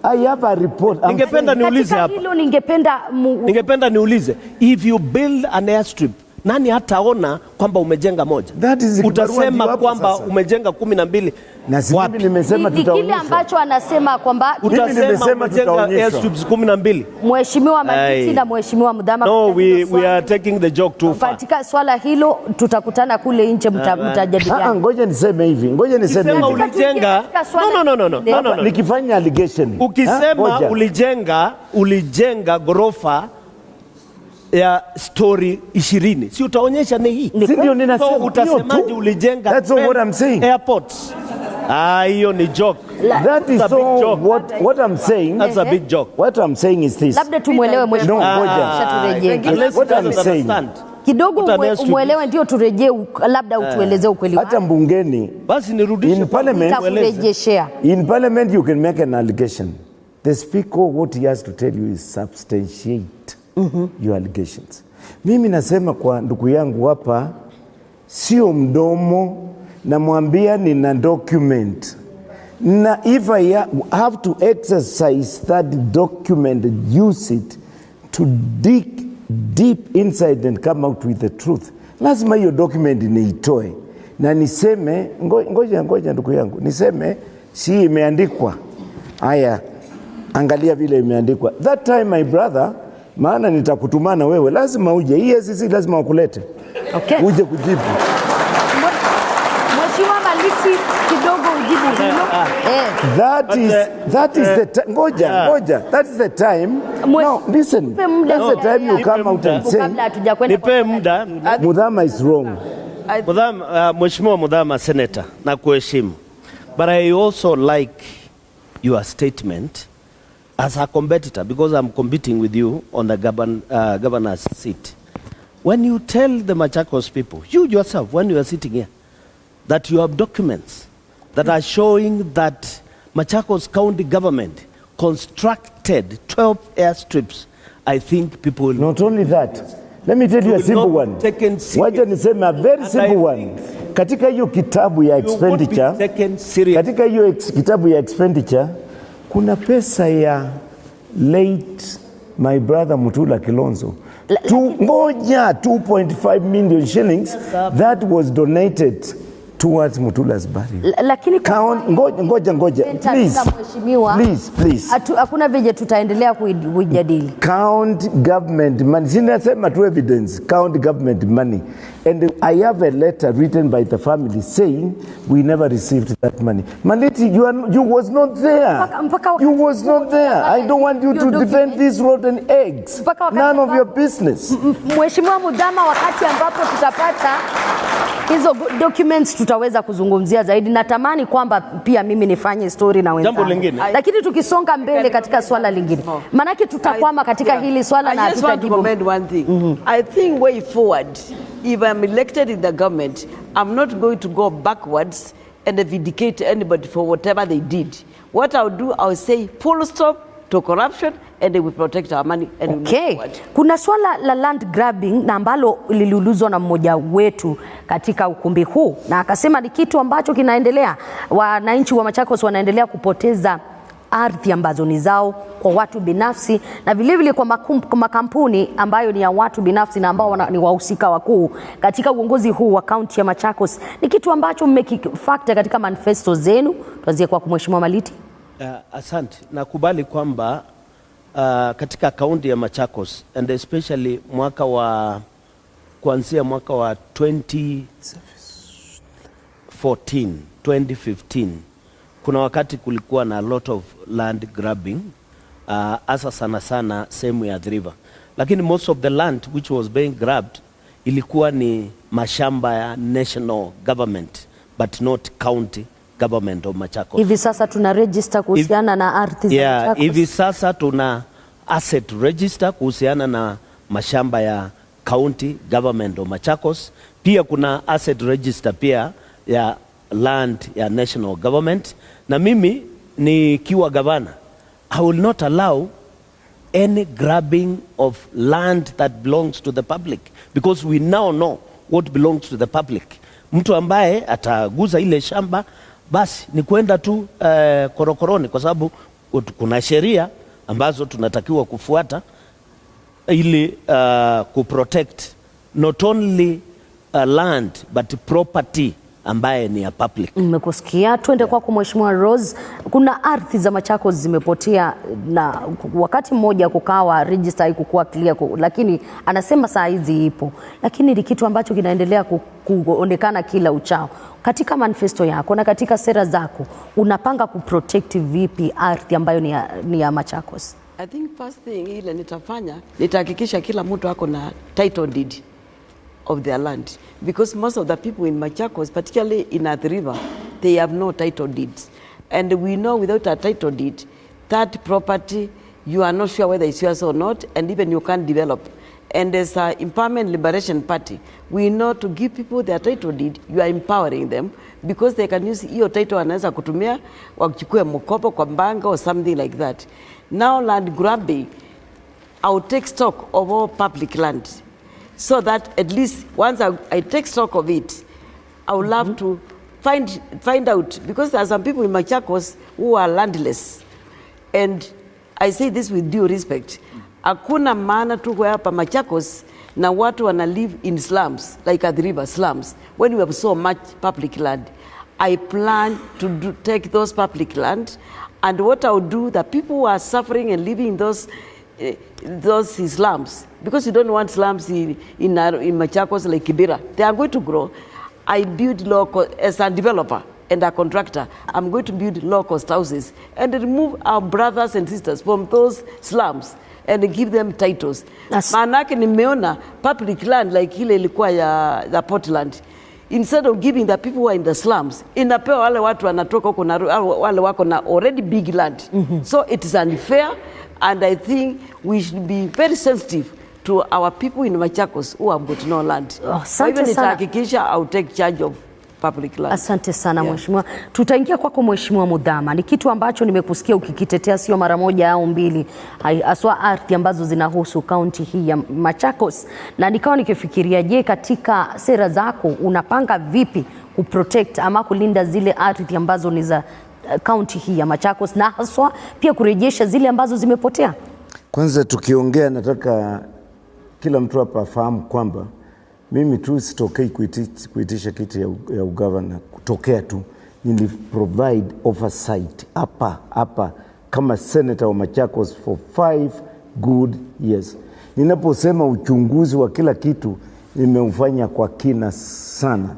I have a report. Ningependa niulize hapa. Ningependa niulize. If you build an airstrip, nani hataona kwamba umejenga moja? Utasema kwamba umejenga 12. Na mimi nimesema tutaonyesha. Kile ambacho anasema kwamba utasema umejenga airstrips 12. Mheshimiwa Maliti na Mheshimiwa Muthama. No, we are taking the joke too far. Katika swala hilo tutakutana kule nje mtajadiliana. Ngoja niseme hivi. Ulijenga. No. Nikifanya allegation. Ukisema ulijenga ghorofa ya story 20. Si utaonyesha ni hii. Ndio ninasema. So utasemaje ulijenga? That's what I'm saying. Airports. Hiyo ni joke. That is so what I'm saying. That's a big joke. What I'm saying is this. Labda tumuelewe mheshimiwa. What I'm saying. Kidogo umuelewe ndio turejee, labda utuelezee ukweli. Hata mbungeni. Basi nirudishe. In parliament you can make an allegation. The speaker what he has to tell you is substantiate your allegations. Mimi nasema kwa ndugu yangu hapa sio mdomo, namwambia nina document. Na if I have to exercise that document and use it to dig deep inside and come out with the truth, lazima hiyo document niitoe na niseme ngoja ndugu yangu, niseme si imeandikwa. Haya, angalia vile imeandikwa. That time my brother, maana nitakutumana wewe, lazima uje. Hii sisi lazima wakulete. Okay. Uje kujibu. Mheshimiwa Maliti kidogo ujibu hilo. That is the time. Ngoja. That is the time. No, listen. That's the time you come out and say. Nipe muda. Muthama is wrong. Mheshimiwa Muthama Senator, na kuheshimu. But I also like your statement as a competitor, because I'm competing with you on the governor's seat. when you tell the Machakos people, you yourself, when you are sitting here, that you have documents that are showing that Machakos County government constructed 12 airstrips, I think people will... Not only that, let me tell you a simple one. Wacha niseme a very simple one. Katika hiyo kitabu ya expenditure, katika hiyo kitabu ya expenditure, kuna pesa ya late my brother Mutula Kilonzo. Ngoja 2.5 million shillings that was donated towards Mutula's burial. Lakini ngoja please hakuna vije tutaendelea kujadili. Count government money. Sinasema tu evidence. Count government money. And I have a letter written by the family saying we never received that money. Maliti, you was not there. You was not there. I don't want you to defend these rotten eggs. None of your business. Mheshimiwa Muthama, wakati ambapo tutapata hizo documents tutaweza kuzungumzia zaidi. Natamani kwamba pia mimi nifanye story na wenzangu. Jambo lingine. Lakini tukisonga mbele katika swala lingine. Manake tutakwama katika hili swala na tutajibu. I just want to comment one thing. I think way forward, if I'm elected in the government, I'm not going to go backwards and vindicate anybody for whatever they did. What I'll do, I'll say full stop to corruption and they will protect our money and we move forward. Kuna swala la land grabbing na ambalo liliulizwa na mmoja wetu katika ukumbi huu na akasema ni kitu ambacho kinaendelea. Wananchi wa Machakos wanaendelea kupoteza ardhi ambazo ni zao kwa watu binafsi na vile vile kwa makampuni ambayo ni ya watu binafsi na ambao ni wahusika wakuu katika uongozi huu wa kaunti ya Machakos. Ni kitu ambacho mmekifactor katika manifesto zenu. Tuanzie kwa Mheshimiwa Maliti. Asante. Nakubali kwamba katika kaunti ya Machakos and especially kuanzia mwaka wa 2015 kuna wakati kulikuwa na a lot of land grabbing hasa sana sehemu ya river, lakini most of the land which was being grabbed ilikuwa ni mashamba ya national government but not county government of Machakos. Hivi sasa tuna register kuhusiana na ardhi za Machakos. Hivi sasa tuna asset register kuhusiana na mashamba ya county government of Machakos. Pia kuna asset register pia ya land ya national government. Na mimi nikiwa gavana, I will not allow any grabbing of land that belongs to the public because we now know what belongs to the public. Mtu ambaye ataguza ile shamba basi ni kwenda tu korokoroni, kwa sababu kuna sheria ambazo tunatakiwa kufuata ili kuprotect not only land but property ambaye ni ya public. Mmekusikia. Twende kwa Mheshimiwa Rose. Kuna ardhi za Machakos zimepotea na wakati mmoja kukawa register haikuwa clear, lakini anasema saa hizi ipo, lakini ni kitu ambacho kinaendelea kuonekana kila uchao. Katika manifesto yako na katika sera zako unapanga kuprotect vipi ardhi ambayo ni ya Machakos? I think first thing ile nitafanya, nitahakikisha kila mtu ako na title deed of their land, because most of the people in Machakos, particularly in the river, they have no title deeds, and we know without a title deed, that property you are not sure whether it's yours or not, and even you can't develop. And as an Empowerment Liberation Party, we know to give people their title deed, you are empowering them because they can use hiyo title anaweza kutumia wakichukue mkopo kwa bank or something like that. Now land grabbing, I will take stock of all public land, so that at least once I take stock of it, I would love to find out, because there are some people in Machakos who are landless, and I say this with due respect. Hakuna maana tu hapa Machakos na watu wana live in slums like at the river slums when we have so much public land. I plan to take those public land, and what I will do, the people who are suffering and living in those slums, because you don't want slums in Machakos like Kibera, they are going to grow. I build local, as a developer and a contractor, I'm going to build low-cost houses and remove our brothers and sisters from those slums and give them titles. Maanake nimeona public land like ile ilikuwa ya the Portland, instead of giving the people who are in the slums, inapewa wale watu wanatoka huko na wale wako na already big land. So it is unfair, and I think we should be very sensitive to our people in Machakos who have got no land. Asante hivyo sana. nitahakikisha I'll take charge of public land. Asante sana Mheshimiwa. Tutaingia kwako Mheshimiwa Muthama. Ni kitu ambacho nimekusikia ukikitetea sio mara moja au mbili, haswa ardhi ambazo zinahusu kaunti hii ya Machakos, na nikawa nikifikiria, je, katika sera zako unapanga vipi kuprotect ama kulinda zile ardhi ambazo ni za kaunti hii ya Machakos, na haswa pia kurejesha zile ambazo zimepotea? Kwanza tukiongea, nataka kila mtu hapa afahamu kwamba mimi tu sitokei kuitisha kiti ya ugavana kutokea tu. Nili provide oversight hapa kama senator wa Machakos for 5 good years. Ninaposema uchunguzi wa kila kitu nimeufanya kwa kina sana.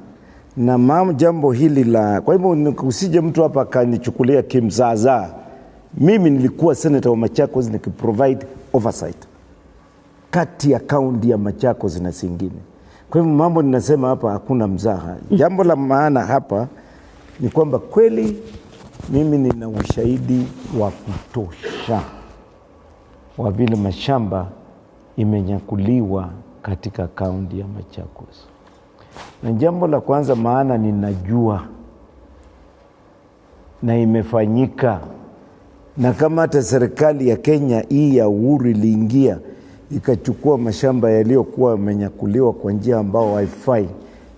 Na jambo hili la, kwa hivyo usije mtu hapa kanichukulia kimzaazaa. Mimi nilikuwa senator wa Machakos nikiprovide oversight kati ya kaunti ya Machakos na zingine. Kwa hivyo mambo ninasema hapa hakuna mzaha. Jambo la maana hapa ni kwamba kweli mimi nina ushahidi wa kutosha wa vile mashamba imenyakuliwa katika kaunti ya Machakos. Na jambo la kwanza, maana ninajua na imefanyika, na kama hata serikali ya Kenya hii ya uhuru iliingia ikachukua mashamba yaliyokuwa yamenyakuliwa kwa njia ambao haifai,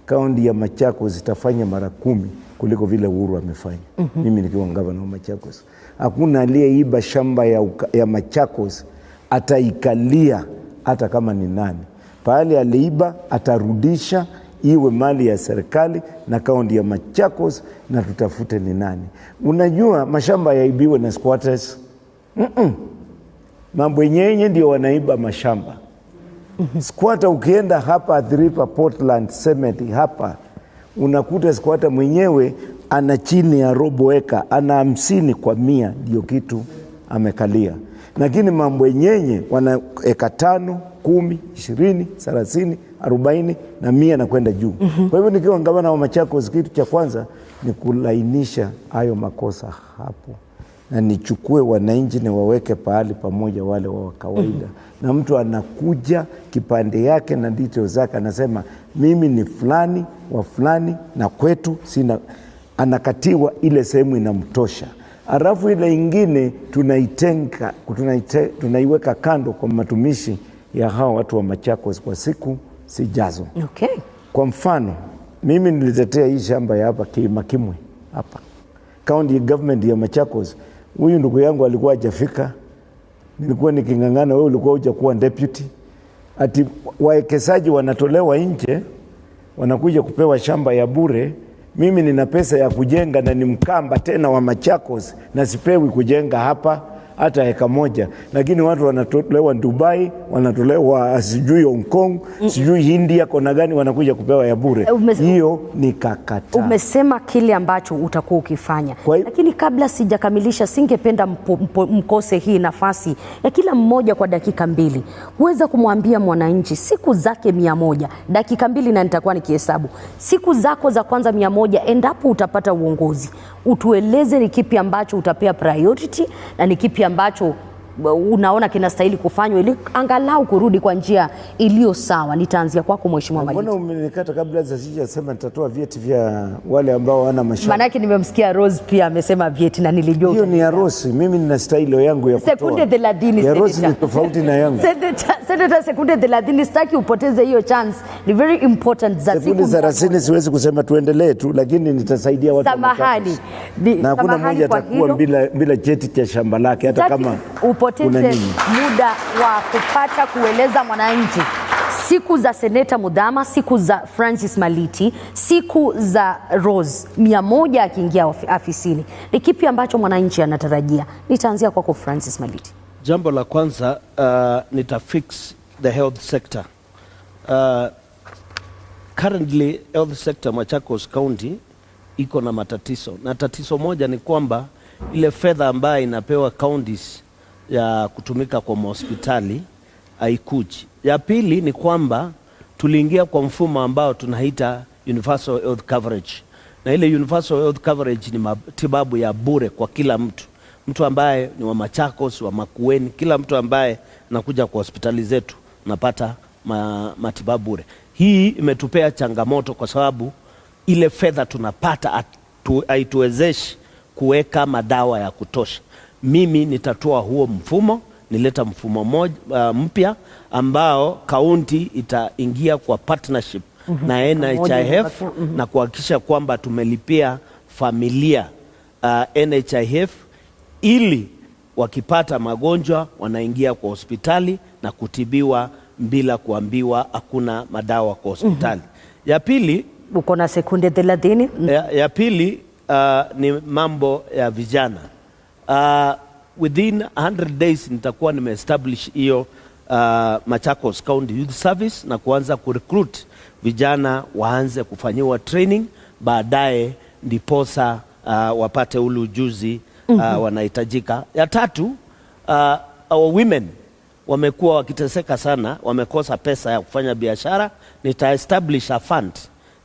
kaunti ya Machakos itafanya mara 10 kuliko vile Uhuru amefanya. Mimi nikiwa gavana wa Machakos, hakuna aliyeiba shamba ya Machakos ataikalia hata kama ni nani. Pahali aliiba atarudisha iwe mali ya serikali na kaunti ya Machakos, na tutafute ni nani. Unajua mashamba yaibiwe na squatters. Mambo yenyewe ndio wanaiba mashamba. Squatter ukienda hapa Athiripa Portland Cemetery hapa, unakuta squatter mwenyewe ana chini ya robo eka, ana 50 kwa 100 ndio kitu amekalia. Lakini mambo yenyewe wana eka 5, 10, 20, 30, 40 na 100 na kwenda juu. Kwa hivyo nikiwa gavana wa Machakos, kitu cha kwanza ni kulainisha hayo makosa hapo, na nichukue wananchi ni waweke pahali pamoja, wale wa kawaida. Na mtu anakuja kipande yake na details zake, anasema mimi ni fulani wa fulani na kwetu sina, anakatiwa ile sehemu inamtosha. Alafu ile ingine tunaiweka kando kwa matumishi ya hao watu wa Machakos kwa siku sijazo. Okay. Kwa mfano, mimi nilitetea hii shamba ya hapa Makimwe hapa. County government ya Machakos, huyu ndugu yangu alikuwa hajafika. Nilikuwa nikingangana, wewe ulikuwa hujakuwa deputy. Ati wawekezaji wanatolewa nje, wanakuja kupewa shamba ya bure. Mimi nina pesa ya kujenga na ni Mkamba tena wa Machakos, na sipewi kujenga hapa hata eka moja. Lakini watu wanatolewa Dubai, wanatolewa sijui Hong Kong, sijui India, kona gani wanakuja kupewa ya bure. Hiyo ni kakata. Umesema kile ambacho utakuwa ukifanya. Lakini kabla sijakamilisha, singependa mkose hii nafasi ya kila mmoja kwa dakika 2. Huweza kumwambia mwananchi siku zake 100, dakika 2 na nitakuwa nikihesabu. Siku zako za kwanza 100 endapo utapata uongozi. Utueleze ni kipi ambacho utapea priority na ni kipi ambacho unaona kinastahili kufanywa ili angalau kurudi kwa njia iliyo sawa. Nitaanzia kwako Mheshimiwa Maliti. Mbona umenikata kabla sijasema nitatoa vyeti vya wale ambao wana mashamba? Manake nimemsikia Rose pia amesema vyeti na nilijua. Hiyo ni ya Rose, mimi nina style yangu ya kutoa. Sekunde 30 ya Rose ni tofauti na yangu. Senator, sekunde 30 sitaki upoteze hiyo chance. Ni very important za siku. Sekunde 30 siwezi kusema tuendelee tu, lakini nitasaidia watu. Samahani. Na hakuna mmoja atakuwa bila cheti cha shamba lake hata kama upoteze muda wa kupata kueleza mwananchi siku za Seneta Muthama, siku za Francis Maliti, siku za Rose 100 akiingia afisini. Ni kipi ambacho mwananchi anatarajia? Nitaanzia kwako Francis Maliti. Jambo la kwanza, nitafix the health sector. Currently health sector Machakos County iko na matatizo. Na tatizo moja ni kwamba ile fedha ambayo inapewa counties ya kutumika kwa hospitali haikuji. Ya pili ni kwamba tuliingia kwa mfumo ambao tunaita universal health coverage. Na ile universal health coverage ni matibabu ya bure kwa kila mtu ambaye ni wa Machakos, wa Makueni, kila mtu ambaye anakuja kwa hospitali zetu unapata matibabu bure. Hii imetupea changamoto kwa sababu ile fedha tunapata haituwezeshi kuweka madawa ya kutosha. Mimi nitatoa huo mfumo, nileta mfumo mpya ambao kaunti itaingia kwa partnership na NHIF na kuhakikisha kwamba tumelipia familia NHIF ili wakipata magonjwa wanaingia kwa hospitali na kutibiwa bila kuambiwa hakuna madawa kwa hospitali. Ya pili, uko na sekunde 30. Ya pili ni mambo ya vijana. Within 100 days nitakuwa nimeestablish hiyo Machakos County Youth Service na kuanza kurecruit vijana waanze kufanyiwa training, baadaye ndiposa wapate ule ujuzi wanahitajika. Ya tatu, our women wamekuwa wakiteseka sana, wamekosa pesa ya kufanya biashara. Nita-establish a fund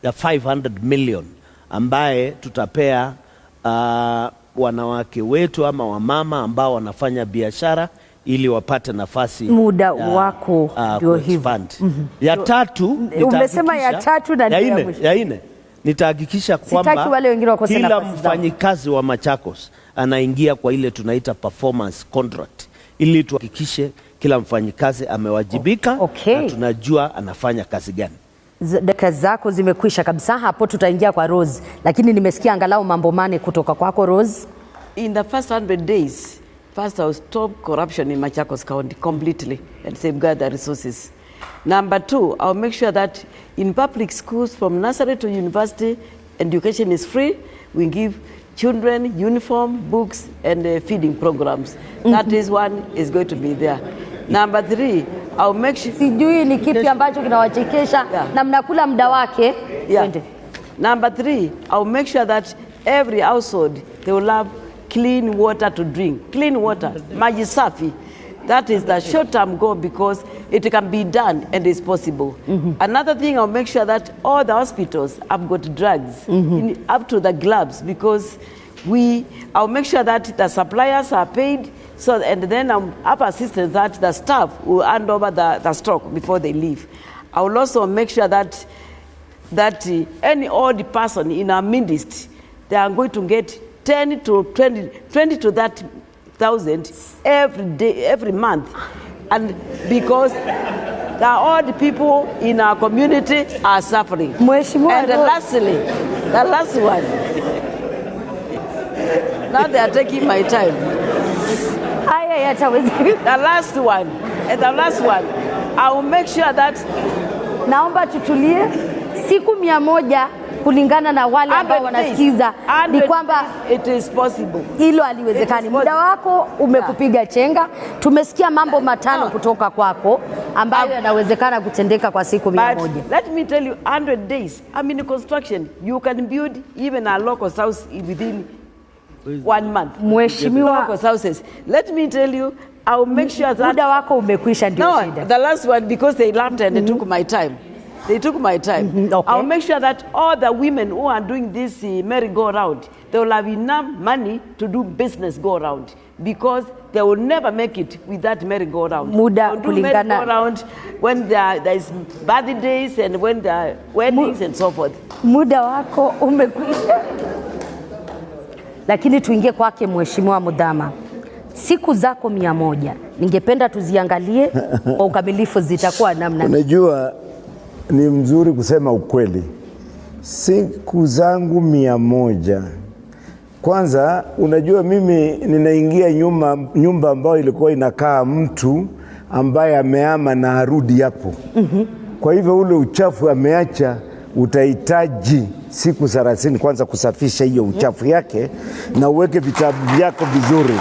ya 500 million ambaye tutapea wanawake wetu ama wamama ambao wanafanya biashara ili wapate nafasi. Muda wako ndio hivyo. Ya tatu, umesema ya tatu na ya nne, nitahakikisha kwamba kila mfanyikazi wa Machakos anaingia kwa ile tunaita performance contract ili tuhakikishe kila mfanyikazi amewajibika na tunajua anafanya kazi gani. Dakika zako zimekwisha kabisa, hapo tutaingia kwa Rose, lakini nimesikia angalau mambo mane kutoka kwako Rose. In the first 100 days, first I'll stop corruption in Machakos County completely and safeguard the resources. Number 2, I'll make sure that in public schools from nursery to university, education is free. We give children uniform, books and feeding programs. That is one is going to be there. Number 3, I'll make sure... Sijui ni kipi ambacho kinawachekesha na mnakula muda wake. Number 3, I'll make sure that every household, they will have clean water to drink. Clean water, maji safi. That is the short-term goal because it can be done and is possible. Another thing, I'll make sure that all the hospitals have got drugs up to the gloves because I'll make sure that the suppliers are paid. So, and then I'm up assistant that the staff will hand over the stock before they leave. I will also make sure that any old person in our midst, they are going to get 20 to 30,000 every day, every month. And because the old people in our community are suffering. And lastly, the last one, now they are taking my time. The last one, I will make sure that... Naomba tutulie siku 100 kulingana na wale ambao wanasikiza ni kwamba it is possible. Hilo haliwezekani. Muda wako umekupiga chenga. Tumesikia mambo matano kutoka kwako ambayo yanawezekana kutendeka kwa siku 100. Let me tell you, 100 days, I mean construction, you can build even a local house within 1 month. Mheshimiwa, let me tell you, I will make sure that... Muda wako umekwisha ndio shida. The last one, because they laughed and they took my time. They took my time. I'll make sure that all the women who are doing this merry-go-round, they will have enough money to do business go-round because they will never make it with that merry-go-round. Muda do merry-go-round when there is birthdays and when there are weddings and so forth. Muda wako umekwisha. Lakini tuingie kwake Mheshimiwa Muthama. Siku zako 100, ningependa tuziangalie kwa ukamilifu zitakuwa namna. Unajua ni mzuri kusema ukweli. Siku zangu 100. Kwanza unajua mimi ninaingia nyumba ambayo ilikuwa inakaa mtu ambaye ameama na arudi hapo. Kwa hivyo ule uchafu ameacha utahitaji siku 30 kwanza kusafisha hiyo uchafu yake na uweke vitabu vyako vizuri.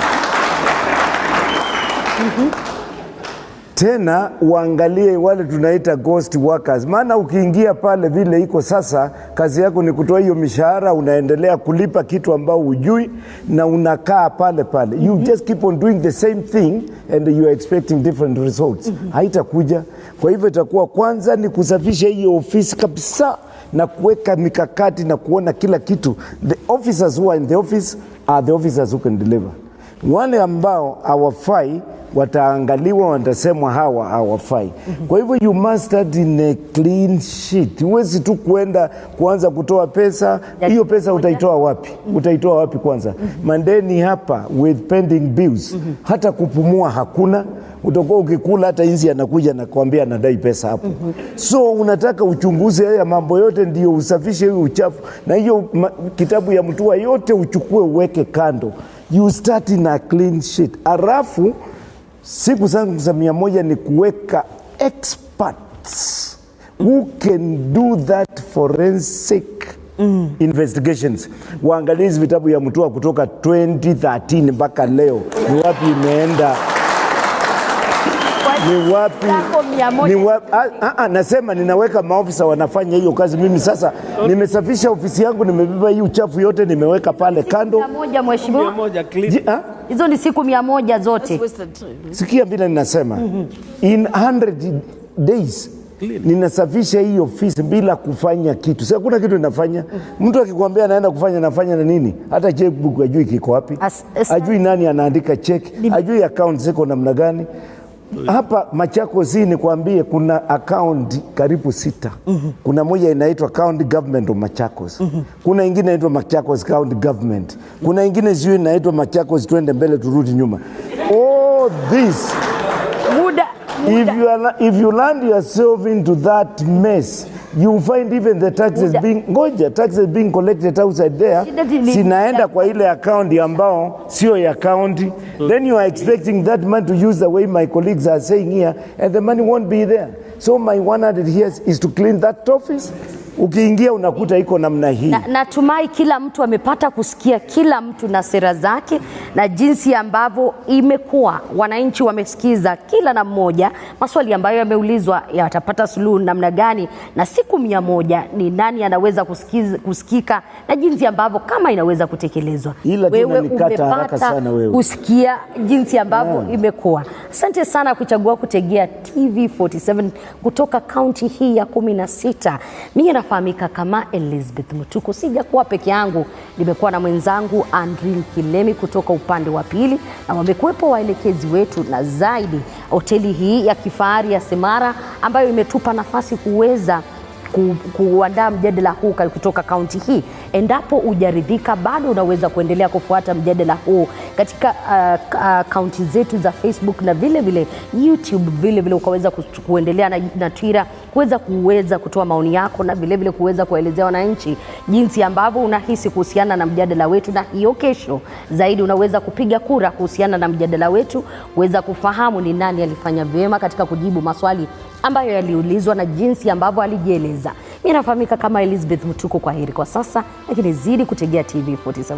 Tena uangalie wale tunaita ghost workers. Maana ukiingia pale vile iko sasa, kazi yako ni kutoa hiyo mishahara, unaendelea kulipa kitu ambao hujui na unakaa pale pale. You just keep on doing the same thing and you are expecting different results. Haitakuja. Kwa hivyo itakuwa kwanza ni kusafisha hiyo ofisi kabisa na kuweka mikakati na kuona kila kitu. The officers who are in the office are the officers who can deliver. Wale ambao hawafai wataangaliwa, watasemwa hawa hawafai. Kwa hivyo you must start in a clean sheet. Huwezi tu kuanza kutoa pesa. Hiyo pesa utaitoa wapi? Utaitoa wapi kwanza? Mandeni hapa with pending bills. Hata kupumua hakuna. Utakuwa ukikula hata inzi anakuja na kuambia anadai pesa hapo. So unataka uchunguze haya mambo yote ndio usafishe hiyo uchafu. Na hiyo kitabu ya Mutua yote uchukue uweke kando. You start in a clean sheet. Arafu siku zangu za 100 ni kuweka experts who can do that forensic investigations. Waangalie vitabu ya Mutua kutoka 2013 mpaka leo. Ni wapi imeenda? Ni wapi? Nasema ninaweka maofisa wanafanya hiyo kazi. Mimi sasa nimesafisha ofisi yangu, nimebeba hii uchafu yote nimeweka pale kando. 100 mheshimiwa. Hizo ni siku 100 zote. Sikia vile ninasema. In 100 days ninasafisha hii ofisi bila kufanya kitu. Sasa kuna kitu ninafanya. Mtu akikwambia anaenda kufanya, nafanya na nini? Hata checkbook ajui kiko wapi. Ajui nani anaandika check. Ajui account ziko namna gani. Hapa Machakos ni kuambie kuna account karibu 6. Kuna moja inaitwa County Government of Machakos. Kuna ingine inaitwa Machakos County Government. Kuna ingine sio inaitwa Machakos twende mbele turudi nyuma. All this if you land yourself into that mess, you find even the taxes being collected outside there sinaenda kwa ile account ambao sio ya county. Then you are expecting that money to use the way my colleagues are saying here, and the money won't be there. So my 100 years is to clean that office. Ukiingia unakuta iko namna hii. Natumai kila mtu amepata kusikia kila mtu na sera zake na jinsi ambavyo imekuwa. Wananchi wamesikiza kila na mmoja maswali ambayo yameulizwa yatapata suluhu namna gani, na siku 100 ni nani anaweza kusikika na jinsi ambavyo kama inaweza kutekelezwa. Wewe umepata kusikia jinsi ambavyo imekuwa. Asante sana kuchagua kutegea TV47 kutoka kaunti hii ya 16. Mimi nafahamika kama Elizabeth Mutuku. Sija kuwa peke yangu, nimekuwa na mwenzangu Andrew Kilemi kutoka upande wa pili, na wamekuwepo waelekezi wetu na zaidi. Hoteli hii ya kifahari ya Semara ambayo imetupa nafasi kuweza kuandaa mjadala huu kutoka kaunti hii. Endapo hujaridhika, bado unaweza kuendelea kufuata mjadala huu katika kaunti zetu za Facebook na vile YouTube. Vile ukaweza kuendelea na Twitter, kuweza kutoa maoni yako na vile kuweza kuelezea wananchi jinsi ambavyo unahisi kuhusiana na mjadala wetu. Na hiyo kesho zaidi unaweza kupiga kura kuhusiana na mjadala wetu, kuweza kufahamu ni nani alifanya vyema katika kujibu maswali ambayo yaliulizwa na jinsi ambavyo alijieleza. Mimi nafahamika kama Elizabeth Mutuku. Kwa heri kwa sasa, lakini zidi kutegea TV47.